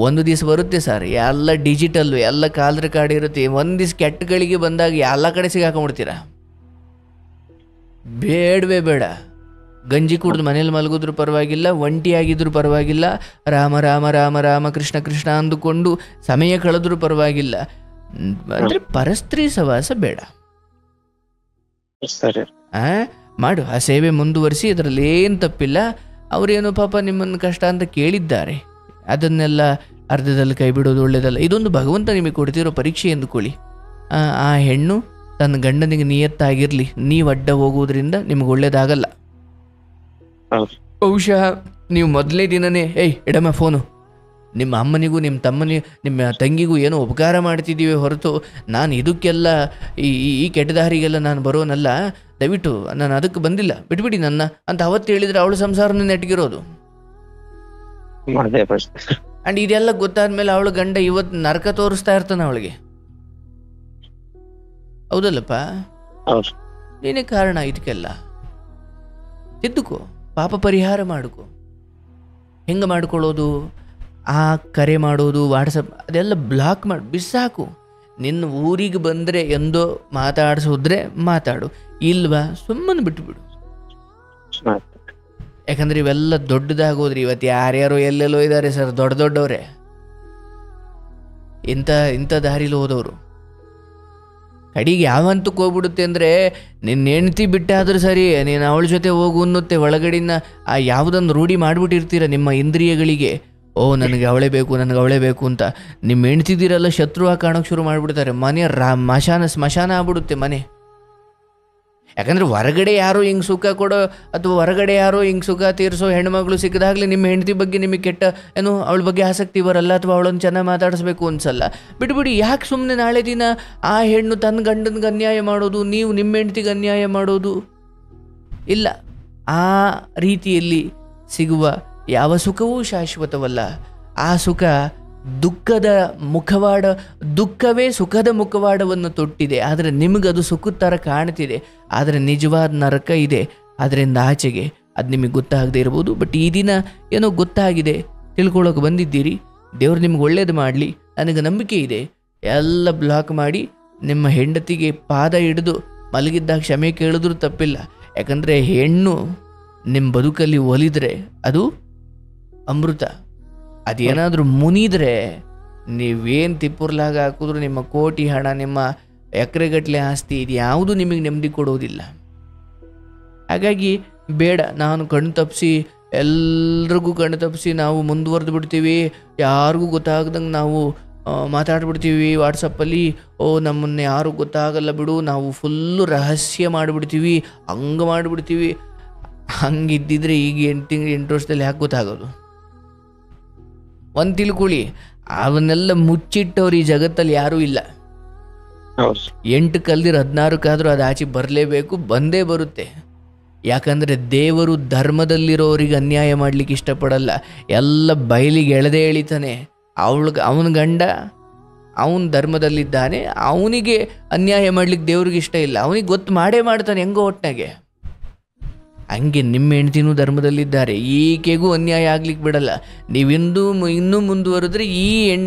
ಒಂದು ದಿವಸ ಬರುತ್ತೆ ಸರ್, ಎಲ್ಲ ಡಿಜಿಟಲ್ಲು, ಎಲ್ಲ ಕಾಲ್ ರೆಕಾರ್ಡ್ ಇರುತ್ತೆ. ಒಂದು ದಿವಸ ಕೆಟ್ಟಗಳಿಗೆ ಬಂದಾಗ ಎಲ್ಲ ಕಡೆ ಸಿಗಾಕೊಂಡ್ಬಿಡ್ತೀರ. ಬೇಡವೇ ಬೇಡ. ಗಂಜಿ ಕುಡಿದು ಮನೇಲಿ ಮಲಗಿದ್ರು ಪರವಾಗಿಲ್ಲ, ಒಂಟಿಯಾಗಿದ್ರು ಪರವಾಗಿಲ್ಲ, ರಾಮ ರಾಮ ರಾಮ ರಾಮ ಕೃಷ್ಣ ಕೃಷ್ಣ ಅಂದುಕೊಂಡು ಸಮಯ ಕಳೆದ್ರೂ ಪರವಾಗಿಲ್ಲ. ಅಂದರೆ ಪರಸ್ತ್ರೀ ಸವಾಸ ಬೇಡ. ಮಾಡು, ಆ ಸೇವೆ ಮುಂದುವರಿಸಿ, ಅದರಲ್ಲಿ ಏನು ತಪ್ಪಿಲ್ಲ. ಅವರೇನು ಪಾಪ ನಿಮ್ಮನ್ನು ಕಷ್ಟ ಅಂತ ಕೇಳಿದ್ದಾರೆ, ಅದನ್ನೆಲ್ಲ ಅರ್ಧದಲ್ಲಿ ಕೈ ಬಿಡೋದು ಒಳ್ಳೇದಲ್ಲ. ಇದೊಂದು ಭಗವಂತ ನಿಮಗೆ ಕೊಡ್ತಿರೋ ಪರೀಕ್ಷೆ ಎಂದುಕೊಳ್ಳಿ. ಆ ಹೆಣ್ಣು ತನ್ನ ಗಂಡನಿಗೆ ನಿಯತ್ತಾಗಿರಲಿ, ನೀವು ಅಡ್ಡ ಹೋಗೋದ್ರಿಂದ ನಿಮ್ಗೆ ಒಳ್ಳೇದಾಗಲ್ಲ. ಬಹುಶಃ ನೀವು ಮೊದಲನೇ ದಿನನೇ ಎಡಮ ಫೋನು, ನಿಮ್ಮ ಅಮ್ಮನಿಗೂ ನಿಮ್ಮ ತಮ್ಮನಿಗೂ ನಿಮ್ಮ ತಂಗಿಗೂ ಏನೋ ಉಪಕಾರ ಮಾಡ್ತಿದ್ದೀವಿ ಹೊರತು ನಾನು ಇದಕ್ಕೆಲ್ಲ ಈ ಕೆಟ್ಟ ದಾರಿಗೆಲ್ಲ ನಾನು ಬರೋನಲ್ಲ, ದಯವಿಟ್ಟು ನಾನು ಅದಕ್ಕೆ ಬಂದಿಲ್ಲ, ಬಿಟ್ಬಿಡಿ ನನ್ನ ಅಂತ ಅವತ್ತು ಹೇಳಿದರೆ ಅವಳು ಸಂಸಾರನ ನೆಟ್ಗಿರೋದು. ಅಂಡ್ ಇದೆಲ್ಲ ಗೊತ್ತಾದ್ಮೇಲೆ ಅವಳು ಗಂಡ ಇವತ್ತು ನರಕ ತೋರಿಸ್ತಾ ಇರ್ತಾನೆ ಅವಳಿಗೆ. ಹೌದಲ್ಲಪ್ಪ? ನೀನೇ ಕಾರಣ ಇದಕ್ಕೆಲ್ಲ. ತಿದ್ದುಕೋ, ಪಾಪ ಪರಿಹಾರ ಮಾಡ್ಕೋ. ಹೆಂಗೆ ಮಾಡ್ಕೊಳ್ಳೋದು? ಆ ಕರೆ ಮಾಡೋದು, ವಾಟ್ಸಪ್ ಅದೆಲ್ಲ ಬ್ಲಾಕ್ ಮಾಡಿ ಬಿಸಾಕು. ನಿನ್ನ ಊರಿಗೆ ಬಂದರೆ ಎಂದೋ ಮಾತಾಡಿಸೋದ್ರೆ ಮಾತಾಡು, ಇಲ್ವಾ ಸುಮ್ಮನೆ ಬಿಟ್ಟುಬಿಡು. ಯಾಕಂದ್ರೆ ಇವೆಲ್ಲ ದೊಡ್ಡದಾಗೋದ್ರಿ. ಇವತ್ತು ಯಾರ್ಯಾರೋ ಎಲ್ಲೆಲ್ಲೋ ಇದ್ದಾರೆ ಸರ್, ದೊಡ್ಡವರೇ, ಇಂಥ ದಾರಿಲಿ ಹೋದವರು. ಕಡೆಗೆ ಯಾವಂತಕ್ಕೆ ಹೋಗ್ಬಿಡುತ್ತೆ ಅಂದರೆ, ನಿನ್ನ ಹೆಂಡ್ತಿ ಬಿಟ್ಟಾದ್ರೂ ಸರಿ, ನೀನು ಅವಳ ಜೊತೆ ಹೋಗು ಅನ್ನುತ್ತೆ ಒಳಗಡಿನ. ಆ ಯಾವುದನ್ನು ರೂಢಿ ಮಾಡಿಬಿಟ್ಟಿರ್ತೀರ ನಿಮ್ಮ ಇಂದ್ರಿಯಗಳಿಗೆ. ನನಗೆ ಅವಳೇ ಬೇಕು ಅಂತ. ನಿಮ್ಮ ಹೆಣ್ತಿದ್ದೀರಲ್ಲ, ಶತ್ರುವಾಗಿ ಕಾಣೋಕೆ ಶುರು ಮಾಡಿಬಿಡ್ತಾರೆ. ಮನೆ ಸ್ಮಶಾನ ಆಗ್ಬಿಡುತ್ತೆ ಮನೆ. ಯಾಕಂದರೆ ಹೊರಗಡೆ ಯಾರೋ ಹಿಂಗೆ ಸುಖ ಕೊಡೋ ಅಥವಾ ಹೊರಗಡೆ ಯಾರೋ ಹಿಂಗೆ ಸುಖ ತೀರಿಸೋ ಹೆಣ್ಮಗಳು ಸಿಕ್ಕಿದಾಗಲೇ ನಿಮ್ಮ ಹೆಂಡತಿ ಬಗ್ಗೆ ನಿಮಗೆ ಕೆಟ್ಟ ಅವಳ ಬಗ್ಗೆ ಆಸಕ್ತಿ ಬರಲ್ಲ, ಅಥವಾ ಅವಳನ್ನು ಚೆನ್ನಾಗಿ ಮಾತಾಡಿಸ್ಬೇಕು ಅನ್ಸಲ್ಲ. ಬಿಟ್ಬಿಡಿ. ಯಾಕೆ ಸುಮ್ಮನೆ ನಾಳೆ ದಿನ ಆ ಹೆಣ್ಣು ತನ್ನ ಗಂಡನಿಗೆ ಅನ್ಯಾಯ ಮಾಡೋದು, ನೀವು ನಿಮ್ಮ ಹೆಂಡತಿಗೆ ಅನ್ಯಾಯ ಮಾಡೋದು? ಇಲ್ಲ, ಆ ರೀತಿಯಲ್ಲಿ ಸಿಗುವ ಯಾವ ಸುಖವೂ ಶಾಶ್ವತವಲ್ಲ. ಆ ಸುಖ ದುಃಖದ ಮುಖವಾಡ, ದುಃಖವೇ ಸುಖದ ಮುಖವಾಡವನ್ನು ತೊಟ್ಟಿದೆ. ಆದರೆ ನಿಮಗದು ಸುಖದ ಥರ ಕಾಣ್ತಿದೆ, ಆದರೆ ನಿಜವಾದ ನರಕ ಇದೆ ಅದರಿಂದ ಆಚೆಗೆ. ಅದು ನಿಮಗೆ ಗೊತ್ತಾಗದೇ ಇರ್ಬೋದು. ಬಟ್ ಈ ದಿನ ಏನೋ ಗೊತ್ತಾಗಿದೆ, ತಿಳ್ಕೊಳ್ಳೋಕೆ ಬಂದಿದ್ದೀರಿ. ದೇವ್ರು ನಿಮ್ಗೆ ಒಳ್ಳೇದು ಮಾಡಲಿ, ನನಗೆ ನಂಬಿಕೆ ಇದೆ. ಎಲ್ಲ ಬ್ಲಾಕ್ ಮಾಡಿ ನಿಮ್ಮ ಹೆಂಡತಿಗೆ ಪಾದ ಹಿಡಿದು ಮಲಗಿದ್ದಾಗ ಕ್ಷಮೆ ಕೇಳಿದ್ರೂ ತಪ್ಪಿಲ್ಲ. ಯಾಕಂದರೆ ಹೆಣ್ಣು ನಿಮ್ಮ ಬದುಕಲ್ಲಿ ಒಲಿದ್ರೆ ಅದು ಅಮೃತ. ಅದೇನಾದರೂ ಮುನಿದ್ರೆ ನೀವೇನು ತಿಪ್ಪುರ್ಲಾಗ ಹಾಕಿದ್ರು ನಿಮ್ಮ ಕೋಟಿ ಹಣ, ನಿಮ್ಮ ಎಕರೆಗಟ್ಟಲೆ ಆಸ್ತಿ, ಇದು ಯಾವುದು ನಿಮಗೆ ನೆಮ್ಮದಿ ಕೊಡೋದಿಲ್ಲ. ಹಾಗಾಗಿ ಬೇಡ, ನಾನು ಕಣ್ಣು ತಪ್ಪಿಸಿ ಎಲ್ರಿಗೂ ಕಣ್ಣು ತಪ್ಪಿಸಿ ನಾವು ಮುಂದುವರೆದು ಬಿಡ್ತೀವಿ, ಯಾರಿಗೂ ಗೊತ್ತಾಗ್ದಂಗೆ ನಾವು ಮಾತಾಡ್ಬಿಡ್ತೀವಿ ವಾಟ್ಸಪ್ಪಲ್ಲಿ. ನಮ್ಮನ್ನು ಯಾರು ಗೊತ್ತಾಗಲ್ಲ ಬಿಡು, ನಾವು ಫುಲ್ಲು ರಹಸ್ಯ ಮಾಡಿಬಿಡ್ತೀವಿ, ಹಂಗೆ ಮಾಡಿಬಿಡ್ತೀವಿ. ಹಂಗಿದ್ದಿದ್ರೆ ಈಗ 8 ವರ್ಷದಲ್ಲಿ ಯಾಕೆ ಗೊತ್ತಾಗೋದು? ಒಂದು ತಿಳ್ಕೊಳ್ಳಿ, ಅವನ್ನೆಲ್ಲ ಮುಚ್ಚಿಟ್ಟವ್ರು ಈ ಜಗತ್ತಲ್ಲಿ ಯಾರೂ ಇಲ್ಲ. 8 ಕಲ್ದಿರ 16 ಅದು ಆಚೆ ಬರಲೇಬೇಕು, ಬಂದೇ ಬರುತ್ತೆ. ಯಾಕಂದರೆ ದೇವರು ಧರ್ಮದಲ್ಲಿರೋರಿಗೆ ಅನ್ಯಾಯ ಮಾಡಲಿಕ್ಕೆ ಇಷ್ಟಪಡಲ್ಲ. ಎಲ್ಲ ಬಯಲಿಗೆ ಎಳೆದೇ ಎಳಿತಾನೆ. ಅವನ ಗಂಡ ಅವನ ಧರ್ಮದಲ್ಲಿದ್ದಾನೆ, ಅವನಿಗೆ ಅನ್ಯಾಯ ಮಾಡ್ಲಿಕ್ಕೆ ದೇವ್ರಿಗೆ ಇಷ್ಟ ಇಲ್ಲ. ಅವನಿಗೆ ಗೊತ್ತು ಮಾಡೇ ಮಾಡ್ತಾನೆ ಹೆಂಗೋ ಒಟ್ನಾಗೆ. ಹಂಗೆ ನಿಮ್ಮ ಹೆಂಡ್ತಿನೂ ಧರ್ಮದಲ್ಲಿದ್ದಾರೆ, ಈಕೆಗೂ ಅನ್ಯಾಯ ಆಗ್ಲಿಕ್ಕೆ ಬಿಡಲ್ಲ. ಇನ್ನೂ ಮುಂದುವರೆದ್ರೆ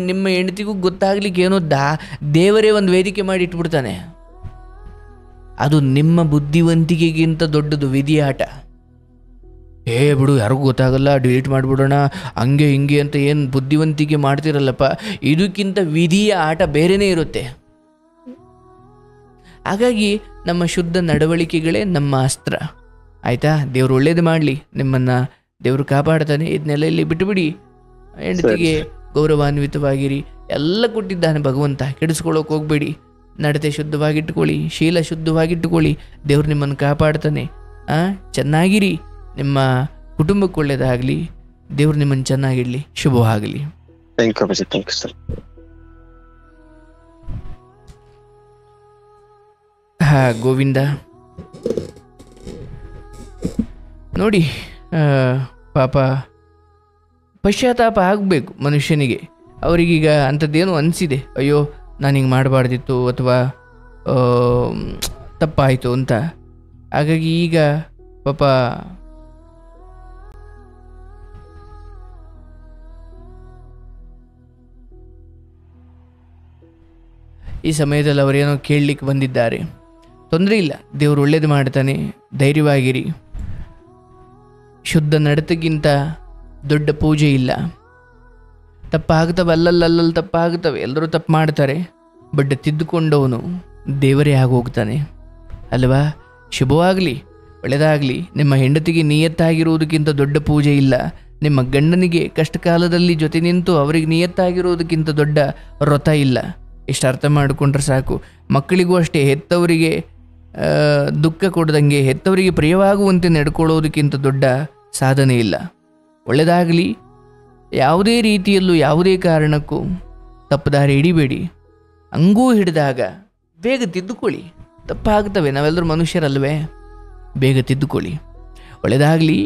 ನಿಮ್ಮ ಹೆಂಡ್ತಿಗೂ ಗೊತ್ತಾಗ್ಲಿಕ್ಕೆ ಏನೋ ದೇವರೇ ಒಂದು ವೇದಿಕೆ ಮಾಡಿ ಇಟ್ಬಿಡ್ತಾನೆ. ಅದು ನಿಮ್ಮ ಬುದ್ಧಿವಂತಿಕೆಗಿಂತ ದೊಡ್ಡದು ವಿಧಿಯ ಆಟ. ಬಿಡು, ಯಾರಿಗೂ ಗೊತ್ತಾಗಲ್ಲ, ಡಿಲೀಟ್ ಮಾಡಿಬಿಡೋಣ, ಹಂಗೆ ಹಿಂಗೆ ಅಂತ ಏನು ಬುದ್ಧಿವಂತಿಕೆ ಮಾಡ್ತಿರಲ್ಲಪ್ಪ, ಇದಕ್ಕಿಂತ ವಿಧಿಯ ಆಟ ಬೇರೆಯೇ ಇರುತ್ತೆ. ಹಾಗಾಗಿ ನಮ್ಮ ಶುದ್ಧ ನಡವಳಿಕೆಗಳೇ ನಮ್ಮ ಅಸ್ತ್ರ. ಆಯಿತಾ? ದೇವ್ರು ಒಳ್ಳೇದು ಮಾಡಲಿ, ನಿಮ್ಮನ್ನು ದೇವರು ಕಾಪಾಡ್ತಾನೆ. ಇದನ್ನೆಲ್ಲ ಇಲ್ಲಿ ಬಿಟ್ಟುಬಿಡಿ. ಹೆಂಡತಿಗೆ ಗೌರವಾನ್ವಿತವಾಗಿರಿ. ಎಲ್ಲ ಕೊಟ್ಟಿದ್ದಾನೆ ಭಗವಂತ, ಕೆಡಿಸ್ಕೊಳ್ಳೋಕೆ ಹೋಗಬೇಡಿ. ನಡತೆ ಶುದ್ಧವಾಗಿಟ್ಟುಕೊಳ್ಳಿ, ಶೀಲ ಶುದ್ಧವಾಗಿಟ್ಟುಕೊಳ್ಳಿ. ದೇವ್ರು ನಿಮ್ಮನ್ನು ಕಾಪಾಡ್ತಾನೆ. ಚೆನ್ನಾಗಿರಿ, ನಿಮ್ಮ ಕುಟುಂಬಕ್ಕೆ ಒಳ್ಳೇದಾಗಲಿ, ದೇವ್ರು ನಿಮ್ಮನ್ನು ಚೆನ್ನಾಗಿಡಲಿ, ಶುಭವಾಗಲಿ. Thank you sir. ಗೋವಿಂದ ನೋಡಿ, ಪಾಪ ಪಶ್ಚಾತ್ತಾಪ ಆಗಬೇಕು ಮನುಷ್ಯನಿಗೆ. ಅವರಿಗೀಗ ಅಂಥದ್ದೇನೋ ಅನಿಸಿದೆ, ಅಯ್ಯೋ ನಾನು ಹಿಂಗೆ ಮಾಡಬಾರ್ದಿತ್ತು ಅಥವಾ ತಪ್ಪಾಯಿತು ಅಂತ. ಹಾಗಾಗಿ ಈಗ ಪಾಪ ಈ ಸಮಯದಲ್ಲಿ ಅವರೇನೋ ಕೇಳಲಿಕ್ಕೆ ಬಂದಿದ್ದಾರೆ. ತೊಂದರೆ ಇಲ್ಲ, ದೇವರು ಒಳ್ಳೇದು ಮಾಡ್ತಾನೆ, ಧೈರ್ಯವಾಗಿರಿ. ಶುದ್ಧ ನಡತೆಗಿಂತ ದೊಡ್ಡ ಪೂಜೆ ಇಲ್ಲ. ತಪ್ಪಾಗ್ತವೆ, ಅಲ್ಲಲ್ಲಿ ತಪ್ಪಾಗ್ತವೆ, ಎಲ್ಲರೂ ತಪ್ಪು ಮಾಡ್ತಾರೆ. ಬಟ್ ತಿದ್ದುಕೊಂಡವನು ದೇವರೇ ಆಗೋಗ್ತಾನೆ ಅಲ್ವಾ? ಶುಭವಾಗಲಿ, ಒಳ್ಳೆಯದಾಗಲಿ. ನಿಮ್ಮ ಹೆಂಡತಿಗೆ ನಿಯತ್ತಾಗಿರುವುದಕ್ಕಿಂತ ದೊಡ್ಡ ಪೂಜೆ ಇಲ್ಲ. ನಿಮ್ಮ ಗಂಡನಿಗೆ ಕಷ್ಟ ಕಾಲದಲ್ಲಿ ಜೊತೆ ನಿಂತು ಅವರಿಗೆ ನಿಯತ್ತಾಗಿರುವುದಕ್ಕಿಂತ ದೊಡ್ಡ ವ್ರತ ಇಲ್ಲ. ಇಷ್ಟು ಅರ್ಥ ಮಾಡಿಕೊಂಡ್ರೆ ಸಾಕು. ಮಕ್ಕಳಿಗೂ ಅಷ್ಟೇ, ಹೆತ್ತವರಿಗೆ ದುಃಖ ಕೊಡದಂಗೆ, ಹೆತ್ತವರಿಗೆ ಪ್ರಿಯವಾಗುವಂತೆ ನಡ್ಕೊಳ್ಳೋದಕ್ಕಿಂತ ದೊಡ್ಡ ಸಾಧನೆ ಇಲ್ಲ. ಒಳ್ಳೆಯದಾಗಲಿ. ಯಾವುದೇ ರೀತಿಯಲ್ಲೂ ಯಾವುದೇ ಕಾರಣಕ್ಕೂ ತಪ್ಪುದಾರಿ ಹಿಡಿಬೇಡಿ. ಹಂಗೂ ಹಿಡಿದಾಗ ಬೇಗ ತಿದ್ದುಕೊಳ್ಳಿ. ತಪ್ಪಾಗ್ತವೆ, ನಾವೆಲ್ಲರೂ ಮನುಷ್ಯರಲ್ವೇ? ಬೇಗ ತಿದ್ದುಕೊಳ್ಳಿ. ಒಳ್ಳೆಯದಾಗಲಿ.